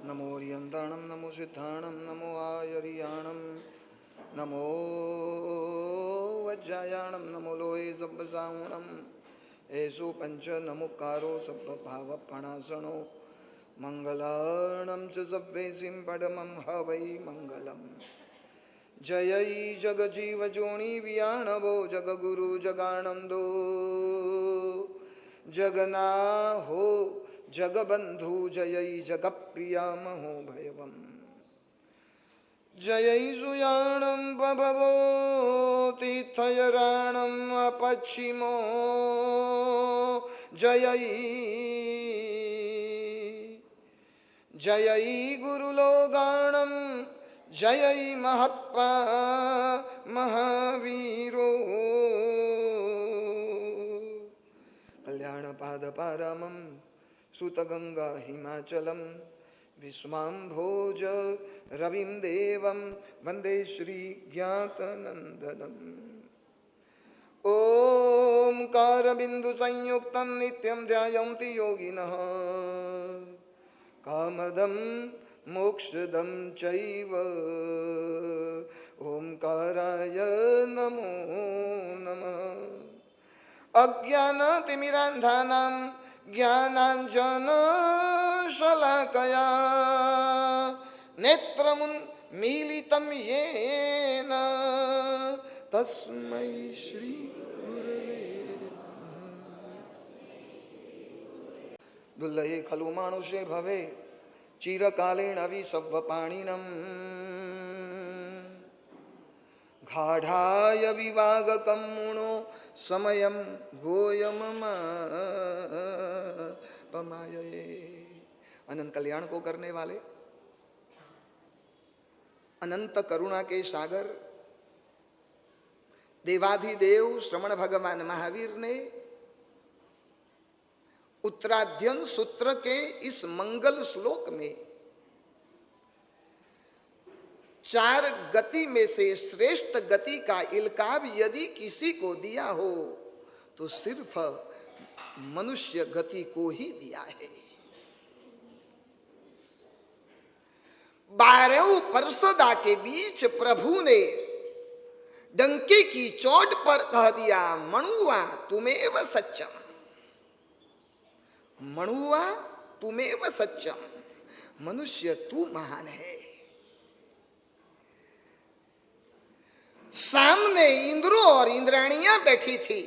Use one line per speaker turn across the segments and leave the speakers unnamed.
नमो रियन्ताणं नमो सिद्धाणं नमो आयर्याणं नमो वज्रायाणं नमो लोहे सब्बसावणं एषु पंच नमुकारो सब्बभावपणासनो मंगलार्णं च सब्बेसिं पडमं हवै मंगलम् जयै जगजीव जोनि वियाणवो जगगुरु जगानंदो जगनाहो जगबंधु जयै जगप्रिया महो भयवम् जयै सुयाणं बभवो तीर्थयराणं अपच्छिमो जयै जयै गुरुलोगाणं जयै महप्पा महावीरो कल्याणपादपारामं श्रुतगंगा हिमाचलं विस्वाम्भोज रविं देवं वंदे श्रीज्ञातनन्दनम् ओंकारबिन्दुसंयुक्तं नित्यं ध्यायन्ति योगिनः कामदं मोक्षदं चैव ओंकाराय नमो नमः अज्ञानतिमिरान्धानां ज्ञानाञ्जनशलाकया नेत्रमुन्मीलितं येन तस्मै श्री गुरवे दुर्लभे खलु मानुषे भवे चिरकालेण विसव्वपाणिनं घाढाय विवागकं मुनो समयं गोयममापमायये। अनंत कल्याण को करने वाले अनंत करुणा के सागर देवाधिदेव श्रवण भगवान महावीर ने उत्तराध्ययन सूत्र के इस मंगल श्लोक में 4 गति में से श्रेष्ठ गति का इल्काब यदि किसी को दिया हो तो सिर्फ मनुष्य गति को ही दिया है। 12 परसदा के बीच प्रभु ने डंके की चोट पर कह दिया, मणुआ तुमेव सच्चम, मणुआ तुमेव सच्चम, मनुष्य तू महान है। सामने इंद्रों और इंद्राणियां बैठी थी,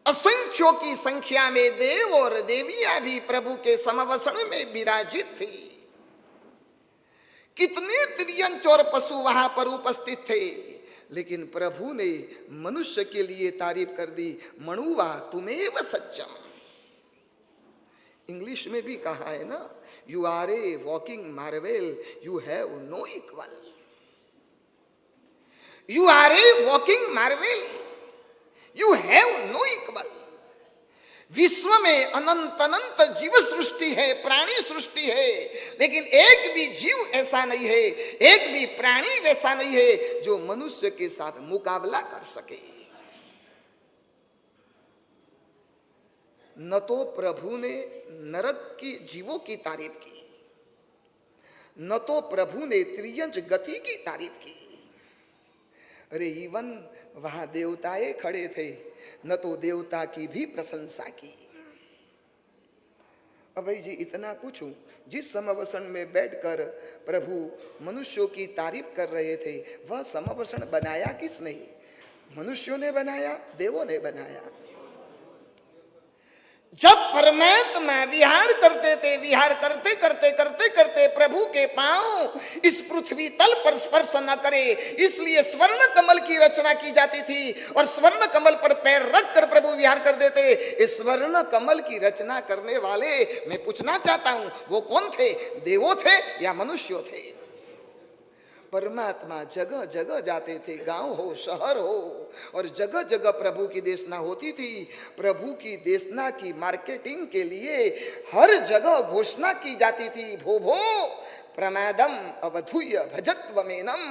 असंख्यों की संख्या में देव और देवियां भी प्रभु के समवसन में विराजित थी। कितने त्रियंच और पशु वहां पर उपस्थित थे, लेकिन प्रभु ने मनुष्य के लिए तारीफ कर दी, मणुवा तुमेव सच्चम। इंग्लिश में भी कहा है ना, you are a walking marvel, you have no equal. You are a walking marvel. You have no equal. विश्व में अनंत अनंत जीव सृष्टि है, प्राणी सृष्टि है, लेकिन एक भी जीव ऐसा नहीं है, एक भी प्राणी वैसा नहीं है जो मनुष्य के साथ मुकाबला कर सके। न तो प्रभु ने नरक की जीवों की तारीफ की, न तो प्रभु ने त्रियंच गति की तारीफ की। अरे इवन वहां देवताएं खड़े थे, न तो देवता की भी प्रशंसा की। अब भाई जी इतना पूछूं, जिस समवसन में बैठकर प्रभु मनुष्यों की तारीफ कर रहे थे, वह समवसन बनाया किसने? मनुष्यों ने बनाया, देवों ने बनाया। जब परमात्मा विहार करते थे, विहार करते करते करते करते प्रभु के पांव इस पृथ्वी तल पर स्पर्श न करे, इसलिए स्वर्ण कमल की रचना की जाती थी और स्वर्ण कमल पर पैर रख कर प्रभु विहार कर देते। इस स्वर्ण कमल की रचना करने वाले मैं पूछना चाहता हूं, वो कौन थे? देवों थे या मनुष्यों थे? परमात्मा जगह जगह जाते थे, गांव हो शहर हो, और जगह जगह प्रभु की देशना होती थी। प्रभु की देशना की मार्केटिंग के लिए हर जगह घोषणा की जाती थी, भो भो प्रमादम अवधूय भजत्वमेनम।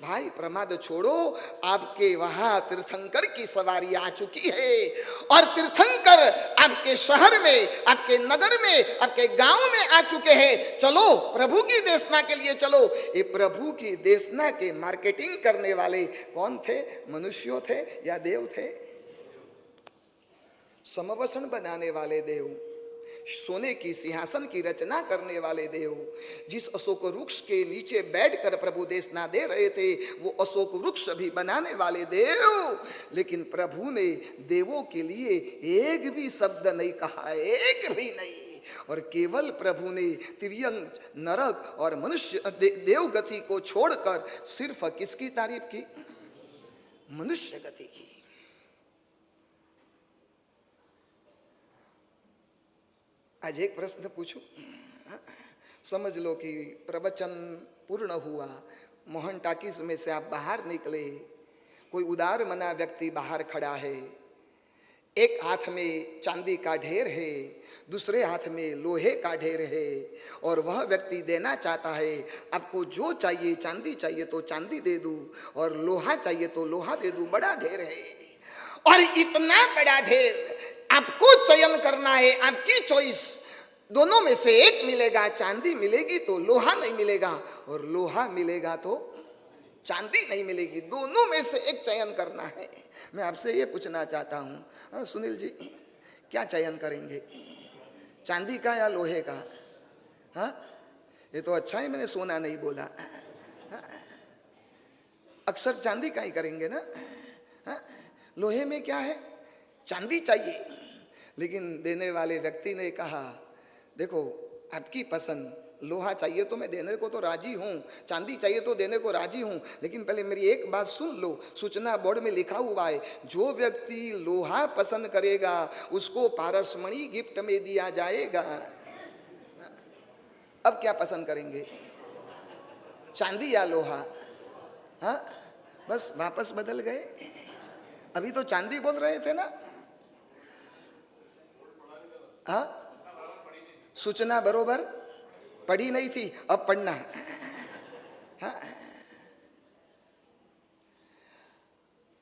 भाई प्रमाद छोड़ो, आपके वहां तीर्थंकर की सवारी आ चुकी है और तीर्थंकर आपके शहर में, आपके नगर में, आपके गांव में आ चुके हैं। चलो प्रभु की देशना के लिए चलो। ये प्रभु की देशना के मार्केटिंग करने वाले कौन थे? मनुष्यों थे या देव थे? समवसन बनाने वाले देव, सोने की सिंहासन की रचना करने वाले देव, जिस अशोक वृक्ष के नीचे बैठकर प्रभु देशना दे रहे थे, वो अशोक वृक्ष भी बनाने वाले देव। लेकिन प्रभु ने देवों के लिए एक भी शब्द नहीं कहा, एक भी नहीं। और केवल प्रभु ने त्रियंग, नरक और मनुष्य देव गति को छोड़कर सिर्फ किसकी तारीफ की? मनुष्य गति की। आज एक प्रश्न पूछूं, समझ लो कि प्रवचन पूर्ण हुआ, मोहन टाकीज में से आप बाहर निकले, कोई उदार मना व्यक्ति बाहर खड़ा है, एक हाथ में चांदी का ढेर है, दूसरे हाथ में लोहे का ढेर है, और वह व्यक्ति देना चाहता है, आपको जो चाहिए, चांदी चाहिए तो चांदी दे दूं और लोहा चाहिए तो लोहा दे दूं। बड़ा ढेर है और इतना बड़ा ढेर, आपको चयन करना है, आपकी चॉइस। दोनों में से एक मिलेगा, चांदी मिलेगी तो लोहा नहीं मिलेगा, और लोहा मिलेगा तो चांदी नहीं मिलेगी। दोनों में से एक चयन करना है। मैं आपसे ये पूछना चाहता हूँ, सुनील जी, क्या चयन करेंगे, चांदी का या लोहे का? हाँ, ये तो अच्छा है मैंने सोना नहीं बोला। हाँ? अक्सर चांदी का ही करेंगे ना। हाँ? लोहे में क्या है, चांदी चाहिए। लेकिन देने वाले व्यक्ति ने कहा, देखो आपकी पसंद, लोहा चाहिए तो मैं देने को तो राजी हूँ, चांदी चाहिए तो देने को राजी हूँ, लेकिन पहले मेरी एक बात सुन लो। सूचना बोर्ड में लिखा हुआ है, जो व्यक्ति लोहा पसंद करेगा उसको पारसमणि गिफ्ट में दिया जाएगा। अब क्या पसंद करेंगे, चांदी या लोहा? हाँ, बस वापस बदल गए। अभी तो चांदी बोल रहे थे ना। हाँ, सूचना बरोबर पढ़ी नहीं थी, अब पढ़ना। हाँ?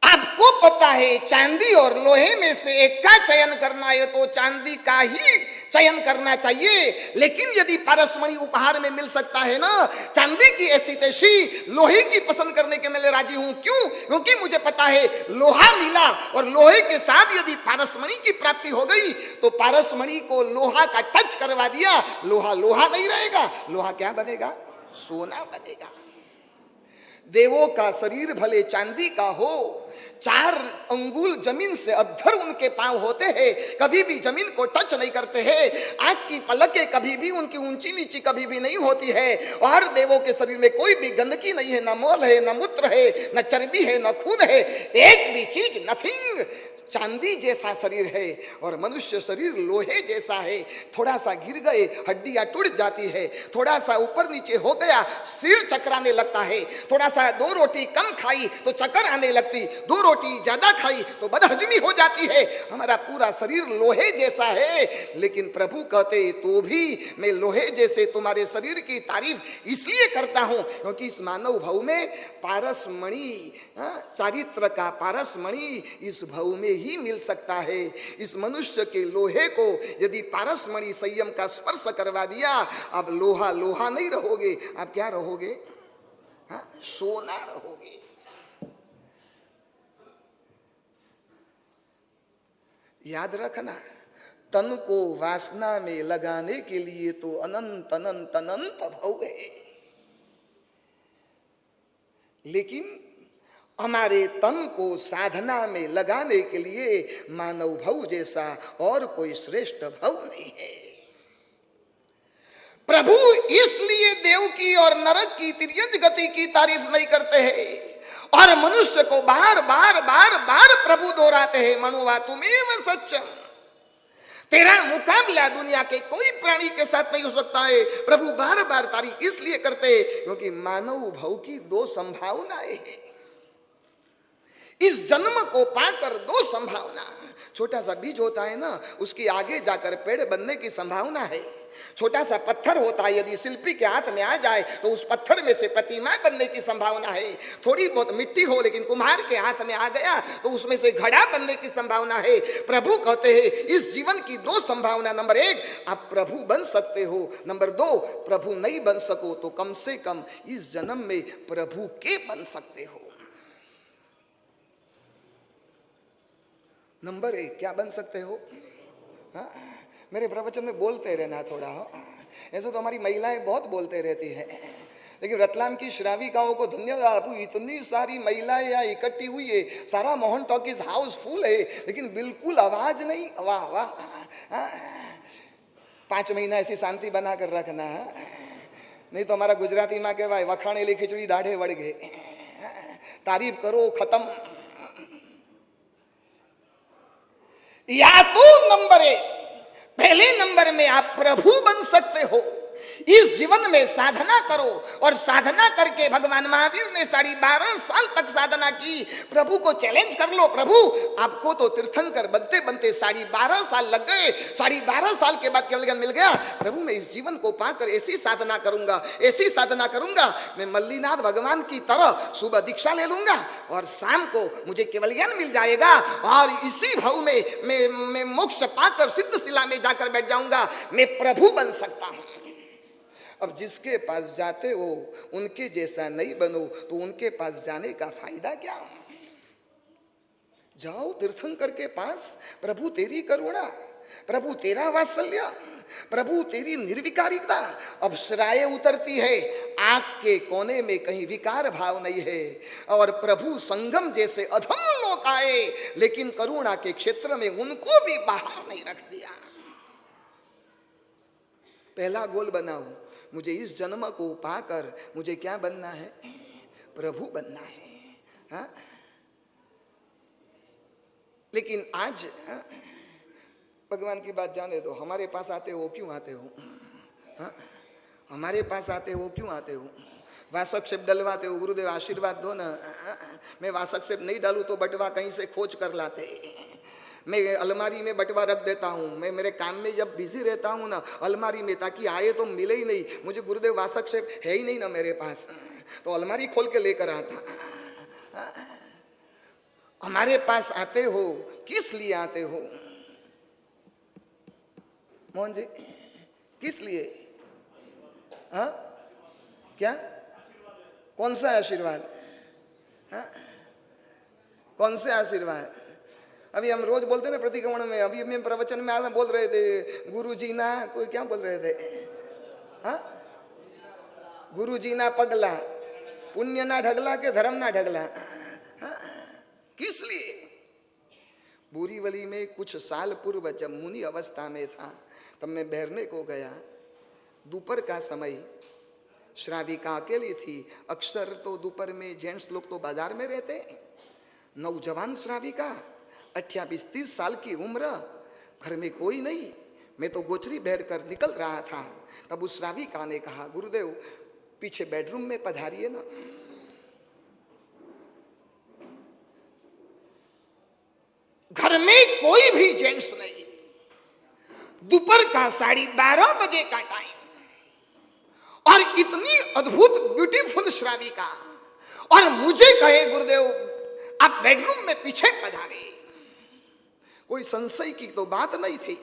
आपको पता है चांदी और लोहे में से एक का चयन करना है तो चांदी का ही चयन करना चाहिए। लेकिन यदि पारसमणि उपहार में मिल सकता है ना, चांदी की ऐसी तैसी, लोहे की पसंद करने के मैं राजी हूं। क्यों? क्योंकि मुझे पता है लोहा मिला और लोहे के साथ यदि पारसमणि की प्राप्ति हो गई तो पारसमणि को लोहा का टच करवा दिया, लोहा लोहा नहीं रहेगा, लोहा क्या बनेगा, सोना बनेगा। देवों का शरीर भले चांदी का हो, 4 अंगुल जमीन से अद्धर उनके पांव होते हैं, कभी भी जमीन को टच नहीं करते हैं। आंख की पलकें कभी भी उनकी ऊंची नीची कभी भी नहीं होती है। और देवों के शरीर में कोई भी गंदगी नहीं है, न मल है, न मूत्र है, न चर्बी है, न खून है, एक भी चीज, नथिंग। चांदी जैसा शरीर है और मनुष्य शरीर लोहे जैसा है। थोड़ा सा गिर गए हड्डियां टूट जाती है, थोड़ा सा ऊपर नीचे हो गया सिर चकराने लगता है, थोड़ा सा 2 रोटी कम खाई तो चक्कर आने लगती, 2 रोटी ज्यादा खाई तो बदहजमी हो जाती है। हमारा पूरा शरीर लोहे जैसा है। लेकिन प्रभु कहते तो भी मैं लोहे जैसे तुम्हारे शरीर की तारीफ इसलिए करता हूं क्योंकि इस मानव भाव में पारसमणि, चारित्र का पारसमणि इस भाव में ही मिल सकता है। इस मनुष्य के लोहे को यदि पारसमणि संयम का स्पर्श करवा दिया, अब लोहा लोहा नहीं रहोगे, आप क्या रहोगे, हाँ, सोना रहोगे। याद रखना, तन को वासना में लगाने के लिए तो अनंत अनंत अनंत भव है, लेकिन हमारे तन को साधना में लगाने के लिए मानव भव जैसा और कोई श्रेष्ठ भव नहीं है। प्रभु इसलिए देव की और नरक की तिर्यज गति की तारीफ नहीं करते हैं और मनुष्य को बार बार बार बार प्रभु दोहराते हैं, मनुवा तुमेव सत्यम, तेरा मुकाबला दुनिया के कोई प्राणी के साथ नहीं हो सकता है। प्रभु बार बार तारीफ इसलिए करते हैं क्योंकि मानव भव की 2 संभावनाएं हैं। इस जन्म को पाकर 2 संभावना, छोटा सा बीज होता है ना, उसकी आगे जाकर पेड़ बनने की संभावना है। छोटा सा पत्थर होता है, यदि शिल्पी के हाथ में आ जाए तो उस पत्थर में से प्रतिमा बनने की संभावना है। थोड़ी बहुत मिट्टी हो लेकिन कुम्हार के हाथ में आ गया तो उसमें से घड़ा बनने की संभावना है। प्रभु कहते हैं इस जीवन की दो संभावना, नंबर एक आप प्रभु बन सकते हो, नंबर दो प्रभु नहीं बन सको तो कम से कम इस जन्म में प्रभु के बन सकते हो। नंबर एक क्या बन सकते हो? हाँ, मेरे प्रवचन में बोलते रहना थोड़ा हो। ऐसे तो हमारी महिलाएं बहुत बोलते रहती है, लेकिन रतलाम की श्राविकाओं को धन्यवाद, इतनी सारी महिलाएं यहाँ इकट्ठी हुई है, सारा मोहन टॉकीज हाउस फुल है, लेकिन बिल्कुल आवाज नहीं। वाह वाह, 5 महीना ऐसी शांति बना कर रखना, नहीं तो हमारा गुजराती में कहवाय वखाणेली खिचड़ी दाढ़े वड़ गए। तारीफ करो खत्म। या तो नंबर एक, पहले नंबर में आप प्रभु बन सकते हो। इस जीवन में साधना करो, और साधना करके भगवान महावीर ने 12.5 साल तक साधना की। प्रभु को चैलेंज कर लो, प्रभु आपको तो तीर्थंकर बनते बनते 12.5 साल लग गए, 12.5 साल के बाद केवल ज्ञान मिल गया। प्रभु मैं इस जीवन को पाकर ऐसी साधना करूंगा, ऐसी साधना करूंगा, मैं मल्लीनाथ भगवान की तरह सुबह दीक्षा ले लूंगा और शाम को मुझे केवल ज्ञान मिल जाएगा, और इसी भाव में मैं मोक्ष पाकर सिद्ध शिला में जाकर बैठ जाऊंगा। मैं प्रभु बन सकता हूं। अब जिसके पास जाते हो उनके जैसा नहीं बनो तो उनके पास जाने का फायदा क्या? जाओ तीर्थंकर के पास, प्रभु तेरी करुणा, प्रभु तेरा वात्सल्य, प्रभु तेरी निर्विकारिता। अब श्राय उतरती है, आंख के कोने में कहीं विकार भाव नहीं है, और प्रभु संगम जैसे अधम लोग आए, लेकिन करुणा के क्षेत्र में उनको भी बाहर नहीं रख दिया। पहला गोल बनाओ, मुझे इस जन्म को पाकर मुझे क्या बनना है? प्रभु बनना है। हाँ? लेकिन आज भगवान की बात जाने दो, हमारे पास आते हो क्यों आते हो? हाँ? हमारे पास आते हो क्यों आते हो? वासक सेब डलवाते हो, गुरुदेव आशीर्वाद दो ना। मैं वासक सेब नहीं डालूं तो बटवा कहीं से खोज कर लाते। मैं अलमारी में बटवा रख देता हूँ, मैं मेरे काम में जब बिजी रहता हूँ ना अलमारी में, ताकि आए तो मिले ही नहीं। मुझे गुरुदेव वासक से है ही नहीं ना मेरे पास, तो अलमारी खोल के लेकर आता। हमारे पास आते हो किस लिए आते हो मोहन जी? किस लिए? हाँ क्या? कौन सा आशीर्वाद? हाँ कौन से आशीर्वाद? अभी हम रोज बोलते ना प्रतिक्रमण में, अभी मैं प्रवचन में आना बोल रहे थे गुरुजी ना, कोई क्या बोल रहे थे? हाँ गुरुजी ना पगला, पुण्य ना ढगला के धर्म ना ढगला। हाँ? किस लिए? बोरीवली में कुछ साल पूर्व जब मुनि अवस्था में था तब मैं बैरने को गया। दोपहर का समय, श्राविका अकेली थी। अक्सर तो दोपहर में जेंट्स लोग तो बाजार में रहते। नौजवान श्राविका, 28-30 साल की उम्र, घर में कोई नहीं। मैं तो गोचरी बहर कर निकल रहा था, तब उस श्राविका ने कहा गुरुदेव पीछे बेडरूम में पधारिए ना। घर में कोई भी जेंट्स नहीं, दोपहर का 12:30 बजे का टाइम, और इतनी अद्भुत ब्यूटीफुल श्राविका, और मुझे कहे गुरुदेव आप बेडरूम में पीछे पधारे। कोई संशय की तो बात नहीं थी,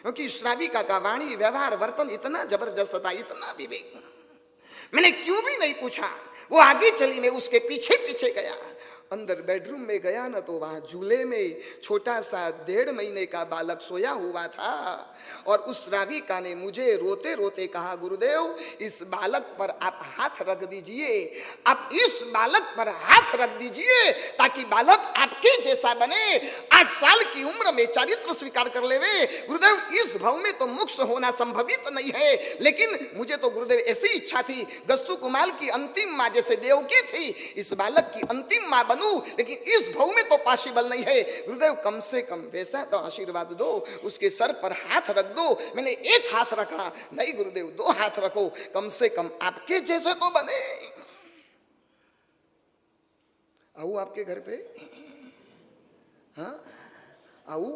क्योंकि श्राविका का वाणी व्यवहार वर्तन इतना जबरदस्त था, इतना विवेक। मैंने क्यों भी नहीं पूछा, वो आगे चली, मैं उसके पीछे पीछे गया। अंदर बेडरूम में गया ना तो वहां झूले में छोटा सा 1.5 महीने का बालक सोया हुआ था, और उस श्राविका ने मुझे रोते रोते कहा गुरुदेव इस बालक पर आप हाथ रख दीजिए, आप इस बालक पर हाथ रख दीजिए ताकि बालक आपके जैसा बने, 8 साल की उम्र में चरित्र स्वीकार कर लेवे। गुरुदेव इस भाव में तो मोक्ष होना संभवित नहीं है, लेकिन मुझे तो गुरुदेव ऐसी इच्छा थी, गस्सू कुमार की अंतिम माँ जैसे देवकी थी, इस बालक की अंतिम माँ बनूं, लेकिन इस भाव में तो पॉसिबल नहीं है। गुरुदेव कम से कम वैसा तो आशीर्वाद दो, उसके सर पर हाथ रख दो। मैंने 1 हाथ रखा, नहीं गुरुदेव 2 हाथ रखो, कम से कम आपके जैसे तो बने। आऊं आपके घर पे? हाँ आओ,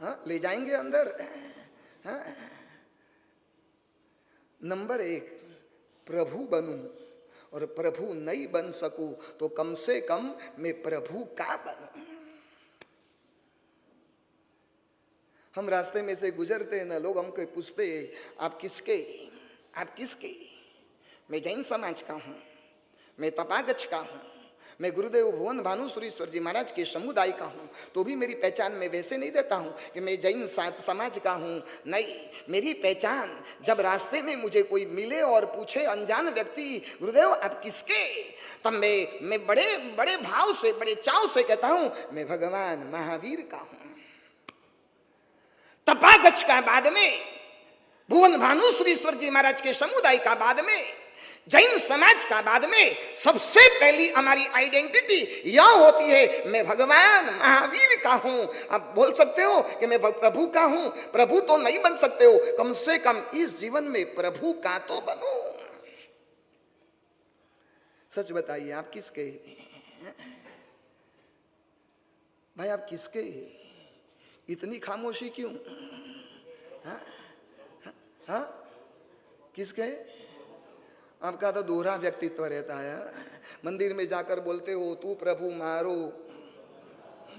हाँ ले जाएंगे अंदर। हाँ? नंबर 1, प्रभु बनूं, और प्रभु नहीं बन सकूं तो कम से कम मैं प्रभु का बनूं। हम रास्ते में से गुजरते हैं ना, लोग हमको पूछते आप किसके, आप किसके? मैं जैन समाज का हूँ, मैं तपागच का हूँ, मैं गुरुदेव भुवन भानुसुरेश्वर जी महाराज के समुदाय का हूँ। तो भी मेरी पहचान मैं वैसे नहीं देता हूँ कि मैं जैन समाज का हूँ। नहीं, मेरी पहचान जब रास्ते में मुझे कोई मिले और पूछे अनजान व्यक्ति, गुरुदेव आप किसके, तब मैं बड़े बड़े भाव से, बड़े चाव से कहता हूँ मैं भगवान महावीर का हूँ। तपागच का बाद में, भुवन भानुसुरेश्वर जी महाराज के समुदाय का बाद में, जैन समाज का बाद में, सबसे पहली हमारी आइडेंटिटी यह होती है मैं भगवान महावीर का हूं। आप बोल सकते हो कि मैं प्रभु का हूं, प्रभु तो नहीं बन सकते हो, कम से कम इस जीवन में प्रभु का तो बनो। सच बताइए आप किसके भाई, आप किसके? इतनी खामोशी क्यों? हाँ? हाँ? किसके? आपका तो दोहरा व्यक्तित्व रहता है। मंदिर में जाकर बोलते हो तू प्रभु मारो,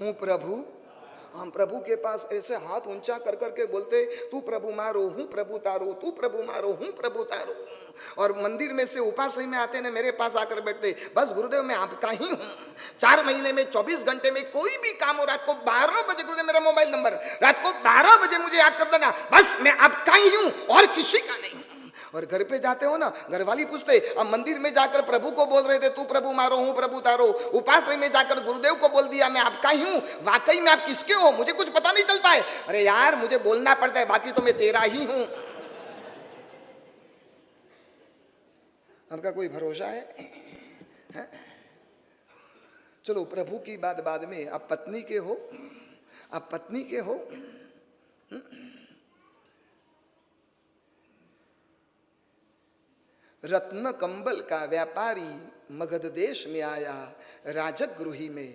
हूँ प्रभु। हम प्रभु के पास ऐसे हाथ ऊंचा कर करके बोलते तू प्रभु मारो, हूँ प्रभु तारो, तू प्रभु मारो, हूँ प्रभु तारो। और मंदिर में से उपासना में आते ने मेरे पास आकर बैठते, बस गुरुदेव मैं आपका ही हूँ। 4 महीने में 24 घंटे में कोई भी काम हो, रात को 12 बजे गुरुदेव मेरा मोबाइल नंबर, रात को 12 बजे मुझे याद कर देना, बस मैं आपका ही हूँ और किसी का नहीं। और घर पे जाते हो ना, घर वाली पूछते अब मंदिर में जाकर प्रभु को बोल रहे थे तू प्रभु मारो, हूँ प्रभु तारो, उपासना में जाकर गुरुदेव को बोल दिया मैं आपका ही हूँ, वाकई में आप किसके हो मुझे कुछ पता नहीं चलता है। अरे यार मुझे बोलना पड़ता है, बाकी तो मैं तेरा ही हूँ। आपका कोई भरोसा है? चलो प्रभु की बात बाद में, आप पत्नी के हो, आप पत्नी के हो। रत्न कंबल का व्यापारी मगध देश में आया, राजगृही में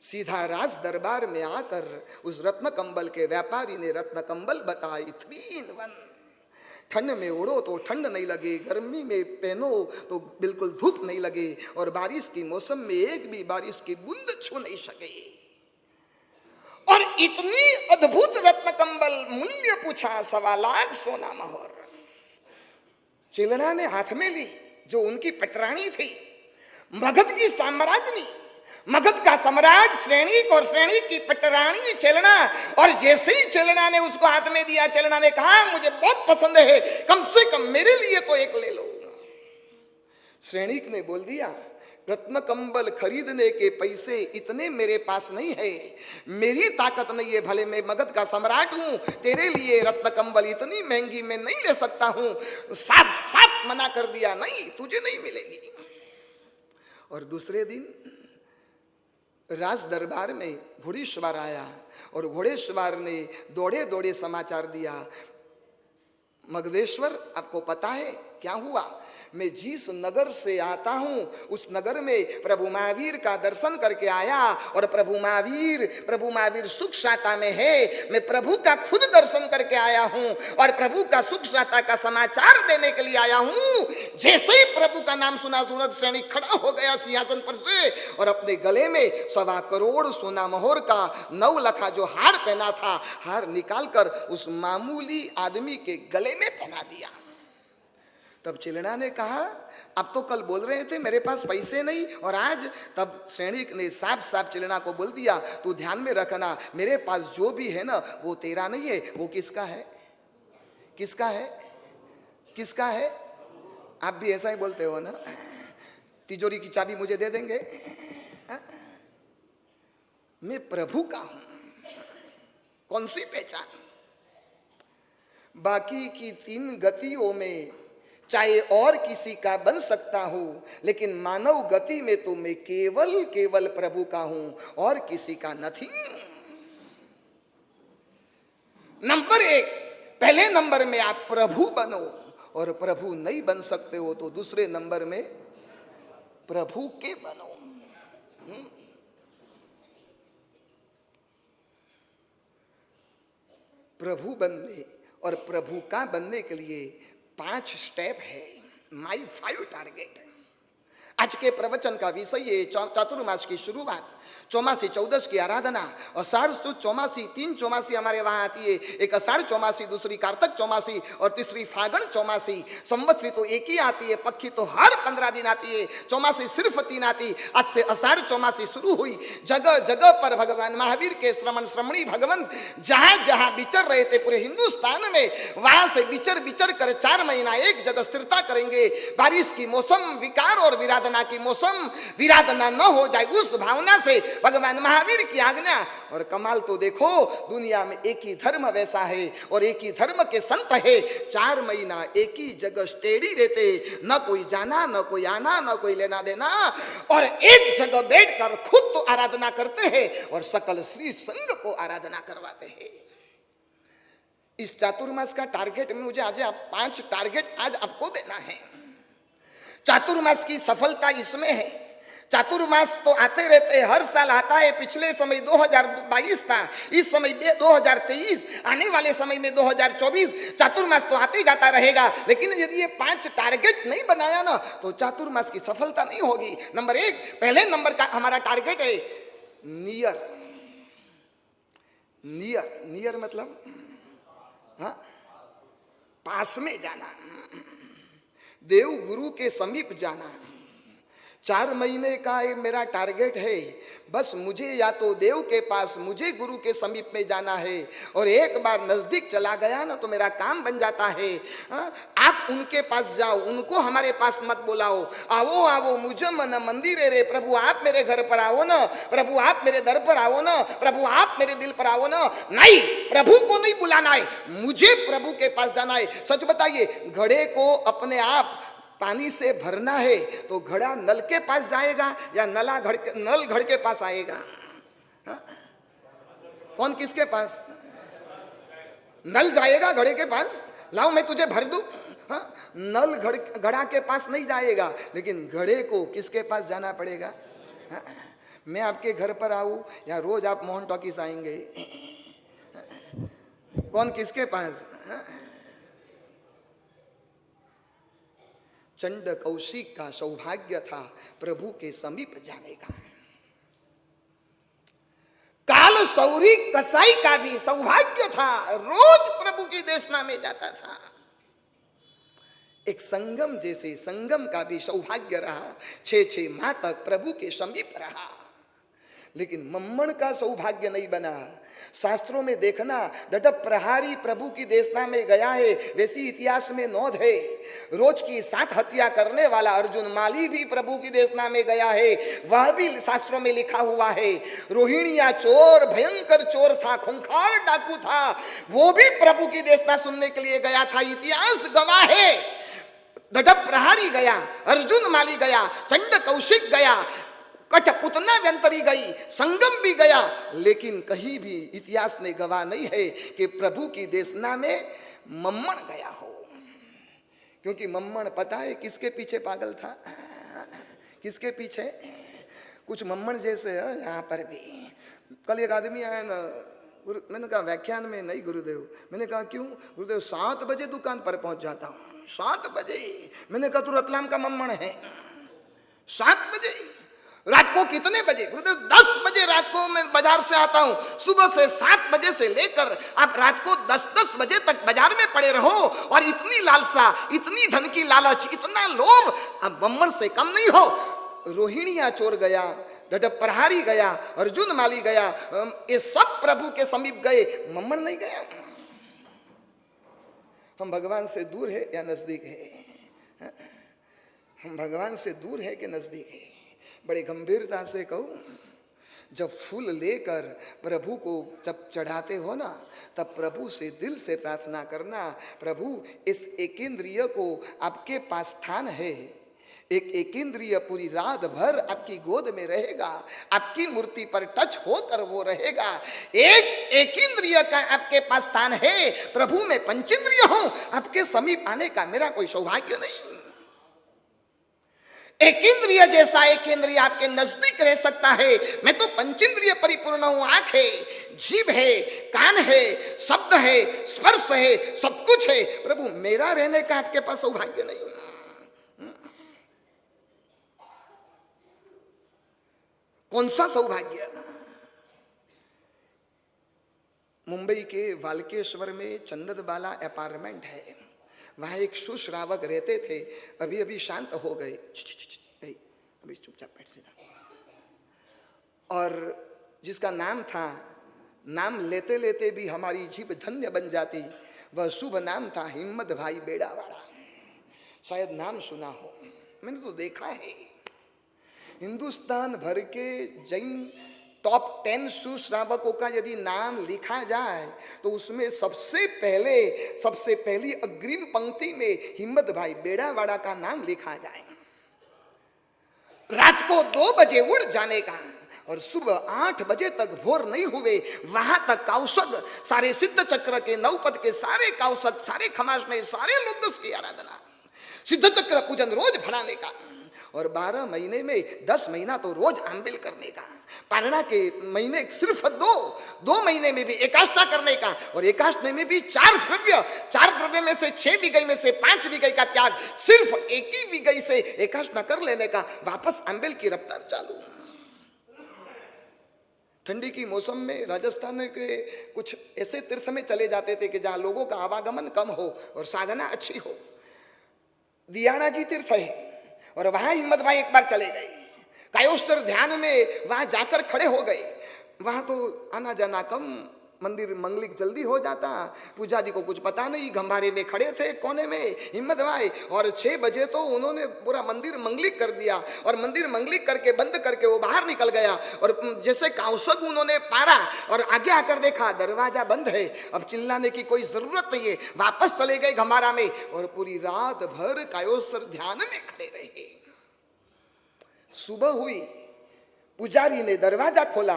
सीधा राज दरबार में आकर उस रत्न कंबल के व्यापारी ने रत्न कंबल बताई 3 in 1। ठंड में ओढ़ो तो ठंड नहीं लगे, गर्मी में पहनो तो बिल्कुल धूप नहीं लगे, और बारिश की मौसम में एक भी बारिश की बूंद छू नहीं सके। और इतनी अद्भुत रत्न कंबल, मूल्य पूछा 1.25 लाख सोना मोहर। चिलना ने हाथ में ली, जो उनकी पटरानी थी, मगध की साम्राज्ञी, मगध का सम्राट श्रेणिक और श्रेणिक की पटरानी चिलना। और जैसे ही चिलना ने उसको हाथ में दिया, चिलना ने कहा मुझे बहुत पसंद है, कम से कम मेरे लिए तो एक ले लो। श्रेणिक ने बोल दिया रत्न कंबल खरीदने के पैसे इतने मेरे पास नहीं है, मेरी ताकत नहीं है, भले मैं मगध का सम्राट हूं, तेरे लिए रत्न कंबल इतनी महंगी मैं नहीं ले सकता हूं। साफ साफ मना कर दिया, नहीं तुझे नहीं मिलेगी। और दूसरे दिन राज दरबार में घोड़ेसवार आया, और घोड़ेसवार ने दौड़े दौड़े समाचार दिया, मगधेश्वर आपको पता है क्या हुआ? मैं जिस नगर से आता हूं उस नगर में प्रभु महावीर का दर्शन करके आया, और प्रभु महावीर सुख शाता में है। मैं प्रभु का खुद दर्शन करके आया हूं और प्रभु का सुख शाता का समाचार देने के लिए आया हूं। जैसे ही प्रभु का नाम सुना, सूरज सैनिक खड़ा हो गया सिंहासन पर से, और अपने गले में 1.25 करोड़ सोना मोहर का 9 लखा जो हार पहना था, हार निकालकर उस मामूली आदमी के गले में पहना दिया। तब चिलना ने कहा अब तो कल बोल रहे थे मेरे पास पैसे नहीं, और आज? तब सैनिक ने साफ साफ चिलना को बोल दिया तू ध्यान में रखना, मेरे पास जो भी है ना वो तेरा नहीं है, वो किसका है? किसका है? किसका है? आप भी ऐसा ही बोलते हो ना, तिजोरी की चाबी मुझे दे देंगे? मैं प्रभु का हूं, कौन सी पहचान? बाकी की 3 गतियों में चाहे और किसी का बन सकता हूं, लेकिन मानव गति में तो मैं केवल प्रभु का हूं और किसी का नहीं। नंबर 1, पहले नंबर में आप प्रभु बनो, और प्रभु नहीं बन सकते हो तो दूसरे नंबर में प्रभु के बनो। प्रभु बनने और प्रभु का बनने के लिए 5 स्टेप है, माई 5 टारगेट। आज के प्रवचन का विषय है चातुर्मास की शुरुआत, चौमासी चौदस की आराधना, अषाढ़ सुद चौमासी, 3 चौमासी हमारे वहां आती है, एक अषाढ़ चौमासी, दूसरी कार्तक चौमासी और तीसरी फागण चौमासी। संवत्सरी तो एक ही आती है, पक्षी तो हर 15 दिन आती है, चौमासी सिर्फ 3 आती। आज से अषाढ़ चौमासी शुरू हुई। जगह जगह पर भगवान महावीर के श्रमण श्रमणी भगवंत जहां जहां विचर रहे थे पूरे हिंदुस्तान में, वहां से विचर विचर कर 4 महीना एक जगह स्थिरता करेंगे। बारिश की मौसम, विकार और विराधना की मौसम, विराधना न हो जाए उस भावना से भगवान महावीर की आज्ञा। और कमाल तो देखो, दुनिया में एक ही धर्म वैसा है और एक ही धर्म के संत है, 4 महीना एक ही जगह स्टेडी रहते, न कोई जाना न कोई आना न कोई लेना देना, और एक जगह बैठकर खुद तो आराधना करते हैं और सकल श्री संघ को आराधना करवाते हैं। इस चातुर्मास का टारगेट में मुझे आज 5 टारगेट आज आपको देना है। चातुर्मास की सफलता इसमें है। चातुर्मास तो आते रहते हैं, हर साल आता है। पिछले समय 2022 था, इस समय 2023, आने वाले समय में 2024 चातुर्मास तो आते जाता रहेगा। लेकिन यदि ये 5 टारगेट नहीं बनाया ना तो चातुर्मास की सफलता नहीं होगी। नंबर 1, पहले नंबर का हमारा टारगेट है नियर। नियर, नियर मतलब हाँ, पास में जाना, देव गुरु के समीप जाना। 4 महीने का ये मेरा टारगेट है। बस मुझे या तो देव के पास, मुझे गुरु के समीप में जाना है। और एक बार नजदीक चला गया ना तो मेरा काम बन जाता है। आप उनके पास जाओ, उनको हमारे पास मत बुलाओ। आओ आओ मुझे मन मंदिर रे, प्रभु आप मेरे घर पर आओ ना, प्रभु आप मेरे दर पर आओ ना, प्रभु आप मेरे दिल पर आओ ना। नहीं, प्रभु को नहीं बुलाना है, मुझे प्रभु के पास जाना है। सच बताइए, घड़े को अपने आप पानी से भरना है तो घड़ा नल के पास जाएगा या नल घड़ के पास आएगा? हा? कौन किसके पास? नल जाएगा घड़े के पास, लाओ मैं तुझे भर दूं। हा? नल घड़ा के पास नहीं जाएगा, लेकिन घड़े को किसके पास जाना पड़ेगा? हा? मैं आपके घर पर आऊं या रोज आप मोहन टॉकीज आएंगे? कौन किसके पास? हा? चंड कौशिक का सौभाग्य था प्रभु के समीप जाने का। काल सौरी कसाई का भी सौभाग्य था, रोज प्रभु की देशना में जाता था। एक संगम जैसे संगम का भी सौभाग्य रहा, 6 माह तक प्रभु के समीप रहा। लेकिन मम्मण का सौभाग्य नहीं बना। शास्त्रों में देखना, डडप प्रहारी प्रभु की देशना में गया है, वैसी इतिहास में नोंद है। रोज की 7 हत्या करने वाला अर्जुन माली भी प्रभु की देशना में गया है, वह भी शास्त्रों में लिखा हुआ है। रोहिणिया चोर, भयंकर चोर था, खूंखार डाकू था, वो भी प्रभु की देशना सुनने के लिए गया था। इतिहास गवाह है। डडप प्रहारी गया, अर्जुन माली गया, चंड कौशिक गया, कठपुतना व्यंतरी गई, संगम भी गया, लेकिन कहीं भी इतिहास ने गवाह नहीं है कि प्रभु की देशना में मम्मण गया हो। क्योंकि मम्मण पता है किसके पीछे पागल था? किसके पीछे? कुछ मम्मण जैसे है यहाँ पर भी। कल एक आदमी आया ना, मैंने कहा व्याख्यान में नहीं गुरुदेव। मैंने कहा क्यों? गुरुदेव 7 बजे दुकान पर पहुंच जाता हूँ। 7 बजे? मैंने कहा तू रतलाम का मम्मण है? 7 बजे? रात को कितने बजे? गुरुदेव 10 बजे रात को मैं बाजार से आता हूं। सुबह से 7 बजे से लेकर आप रात को 10 बजे तक बाजार में पड़े रहो, और इतनी लालसा, इतनी धन की लालच, इतना लोभ, अब मम्मण से कम नहीं हो। रोहिणिया चोर गया, डडप प्रहारी गया, अर्जुन माली गया, ये सब प्रभु के समीप गए, मम्मण नहीं गया। हम भगवान से दूर है या नजदीक है? हम भगवान से दूर है कि नजदीक है? बड़े गंभीरता से कहूं, जब फूल लेकर प्रभु को जब चढ़ाते हो ना, तब प्रभु से दिल से प्रार्थना करना, प्रभु इस एकेंद्रिय को आपके पास स्थान है। एक एकेंद्रिय पूरी रात भर आपकी गोद में रहेगा, आपकी मूर्ति पर टच होकर वो रहेगा। एक एकेंद्रिय का आपके पास स्थान है, प्रभु में पंचेंद्रिय हूं, आपके समीप आने का मेरा कोई सौभाग्य नहीं। एक इंद्रिय जैसा एक इंद्रिय आपके नजदीक रह सकता है। मैं तो पंचेंद्रिय परिपूर्ण हूं। आंख है, जीभ है, कान है, शब्द है, स्पर्श है, सब कुछ है। प्रभु मेरा रहने का आपके पास सौभाग्य नहीं। कौन सा सौभाग्य? मुंबई के वालकेश्वर में चंदनबाला अपार्टमेंट है, वहां एक सुश्रावक रहते थे। अभी अभी शांत हो गए, अभी चुपचाप बैठ सीधा। और जिसका नाम था, नाम लेते लेते भी हमारी जीभ धन्य बन जाती, वह शुभ नाम था हिम्मत भाई बेड़ावाड़ा। शायद नाम सुना हो, मैंने तो देखा है। हिंदुस्तान भर के जैन टॉप 10 सुश्रावकों का यदि नाम लिखा जाए तो उसमें सबसे पहली अग्रिम पंक्ति में हिम्मत भाई बेड़ावाड़ा का नाम लिखा जाए। रात को 2 बजे उड़ जाने का और सुबह 8 बजे तक भोर नहीं हुए वहां तक काउसक, सारे सिद्ध चक्र के नवपद के सारे काउसक, सारे खमासने, सारे लोग की आराधना, सिद्ध चक्र पूजन रोज भराने का। और 12 महीने में 10 महीना तो रोज आंबिल करने का। पारणा के महीने सिर्फ 2 महीने में भी एकाष्टा करने का। और एकाष्टे में भी 4 द्रव्य में से 6 विगई में से 5 विगई का त्याग, सिर्फ 1 ही विगई से एकाष्टा कर लेने का। वापस आंबिल की रफ्तार चालू। ठंडी की मौसम में राजस्थान के कुछ ऐसे तीर्थ में चले जाते थे कि जहां लोगों का आवागमन कम हो और साधना अच्छी हो। दियाना जी तीर्थ है और वहां हिम्मत भाई एक बार चले गए। कायोस्तर ध्यान में वहां जाकर खड़े हो गए। वहां तो आना जाना कम, मंदिर मंगलिक जल्दी हो जाता। पूजा जी को कुछ पता नहीं, घंबारे में खड़े थे कोने में हिम्मत भाई। और 6 बजे तो उन्होंने पूरा मंदिर मंगलिक कर दिया। और मंदिर मंगलिक करके बंद करके वो बाहर निकल गया। और जैसे काउसक उन्होंने पारा और आगे आकर देखा दरवाजा बंद है। अब चिल्लाने की कोई जरूरत नहीं है। वापस चले गए घंबारा में और पूरी रात भर कायोस्तर ध्यान में खड़े रहे। सुबह हुई, पुजारी ने दरवाजा खोला,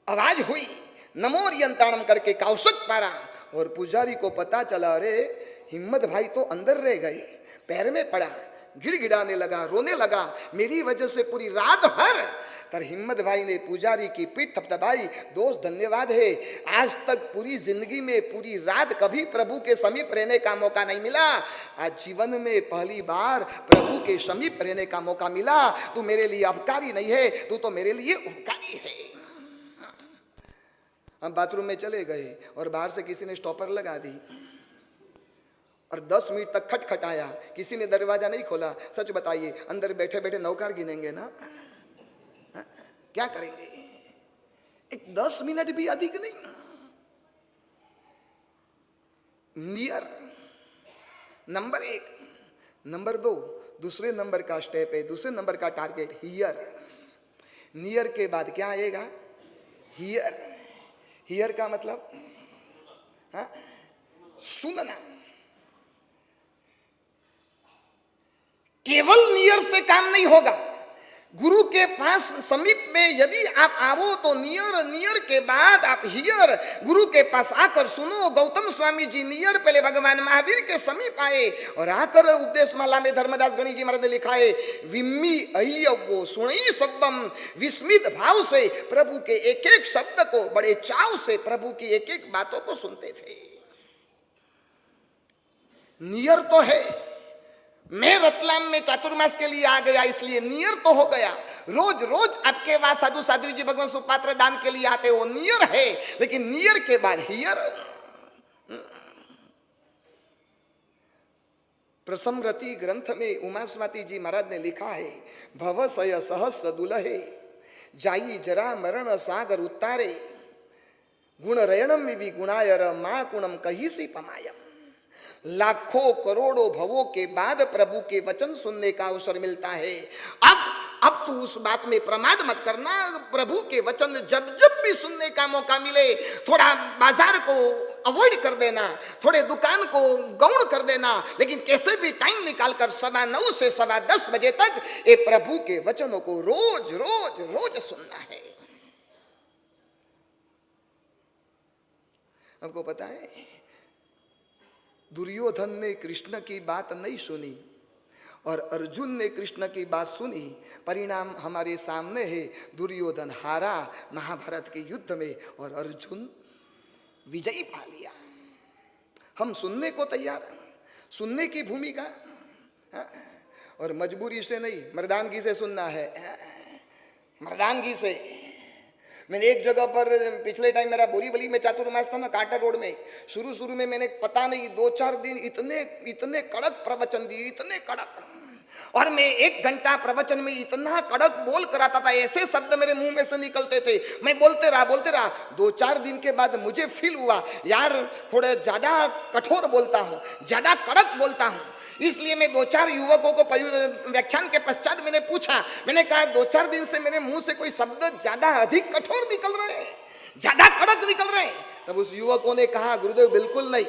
आवाज हुई, नमोरियंताणम करके काउसक पारा। और पुजारी को पता चला, अरे हिम्मत भाई तो अंदर रह गए। पैर में पड़ा, गिड़गिड़ाने लगा, रोने लगा, मेरी वजह से पूरी रात भर। तर हिम्मत भाई ने पुजारी की पीठ थपथपाई, दोस्त धन्यवाद है, आज तक पूरी जिंदगी में पूरी रात कभी प्रभु के समीप रहने का मौका नहीं मिला। आज जीवन में पहली बार प्रभु के समीप रहने का मौका मिला। तू मेरे लिए अपकारी नहीं है, तू तो मेरे लिए उपकारी है। हम बाथरूम में चले गए और बाहर से किसी ने स्टॉपर लगा दी और 10 मिनट तक खटखटाया, किसी ने दरवाजा नहीं खोला। सच बताइए, अंदर बैठे बैठे नौकार गिनेंगे ना? क्या करेंगे? एक 10 मिनट भी अधिक नहीं। नियर नंबर 1, नंबर 2, दूसरे नंबर का स्टेप है, दूसरे नंबर का टारगेट हियर। नियर के बाद क्या आएगा? हियर। हियर का मतलब सुनना। केवल नियर से काम नहीं होगा। गुरु के पास समीप में यदि आप आओ तो नियर के बाद आप हियर, गुरु के पास आकर सुनो। गौतम स्वामी जी नियर पहले भगवान महावीर के समीप आए और आकर उपदेश माला में धर्मदास गणी जी महाराज ने लिखा है, विम्मी अय्यो सुनई शब्दम, विस्मित भाव से प्रभु के एक एक शब्द को, बड़े चाव से प्रभु की एक एक बातों को सुनते थे। नियर तो है। मैं रतलाम में चातुर्मास के लिए आ गया, इसलिए नियर तो हो गया। रोज रोज आपके वहां साधु साध्वी जी भगवान सुपात्र दान के लिए आते, वो नियर है। लेकिन नियर के बाद हियर। प्रसमरति ग्रंथ में उमास्वाति जी महाराज ने लिखा है, भवसय सहस्र दुलहे जाई जरा मरण सागर उतारे, गुण रयणम भी गुणायर मां गुणम कही सी पमायम। लाखों करोड़ों भवों के बाद प्रभु के वचन सुनने का अवसर मिलता है। अब तू उस बात में प्रमाद मत करना। प्रभु के वचन जब जब भी सुनने का मौका मिले, थोड़ा बाजार को अवॉइड कर देना, थोड़े दुकान को गौण कर देना, लेकिन कैसे भी टाइम निकालकर 9:15 से 10:15 बजे तक ये प्रभु के वचनों को रोज रोज रोज सुनना है। हमको पता है, दुर्योधन ने कृष्ण की बात नहीं सुनी और अर्जुन ने कृष्ण की बात सुनी। परिणाम हमारे सामने है, दुर्योधन हारा महाभारत के युद्ध में और अर्जुन विजयी पा लिया। हम सुनने को तैयार, सुनने की भूमिका, और मजबूरी से नहीं, मर्दानगी से सुनना है, मर्दानगी से। मैंने एक जगह पर पिछले टाइम मेरा बोरीवली में चातुर्मास था ना, कांटा रोड में, शुरू में मैंने पता नहीं 2-4 दिन इतने कड़क प्रवचन दिए, इतने कड़क, और मैं 1 घंटा प्रवचन में इतना कड़क बोल कर आता था, ऐसे शब्द मेरे मुंह में से निकलते थे, मैं बोलते रहा। 2-4 दिन के बाद मुझे फील हुआ यार थोड़ा ज्यादा कठोर बोलता हूँ, ज्यादा कड़क बोलता हूँ। इसलिए मैं 2-4 युवकों को व्याख्यान के पश्चात मैंने पूछा, मैंने कहा 2-4 दिन से मेरे मुंह से कोई शब्द ज्यादा अधिक कठोर निकल रहे हैं, ज्यादा कड़क निकल रहे हैं। तब उस युवकों ने कहा गुरुदेव बिल्कुल नहीं,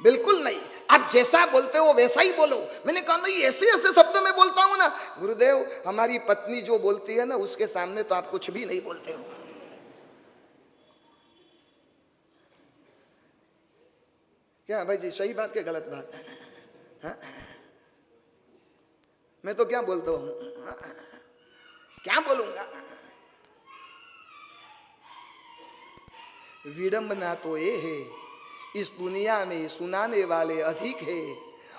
बिल्कुल नहीं, आप जैसा बोलते हो वैसा ही बोलो। मैंने कहा नहीं, ऐसे शब्द में बोलता हूं ना। गुरुदेव हमारी पत्नी जो बोलती है ना, उसके सामने तो आप कुछ भी नहीं बोलते हो। क्या भाई जी, सही बात के गलत बात है? हाँ? मैं तो क्या बोलता हूं, क्या बोलूंगा? विडंबना तो ये है, इस दुनिया में सुनाने वाले अधिक है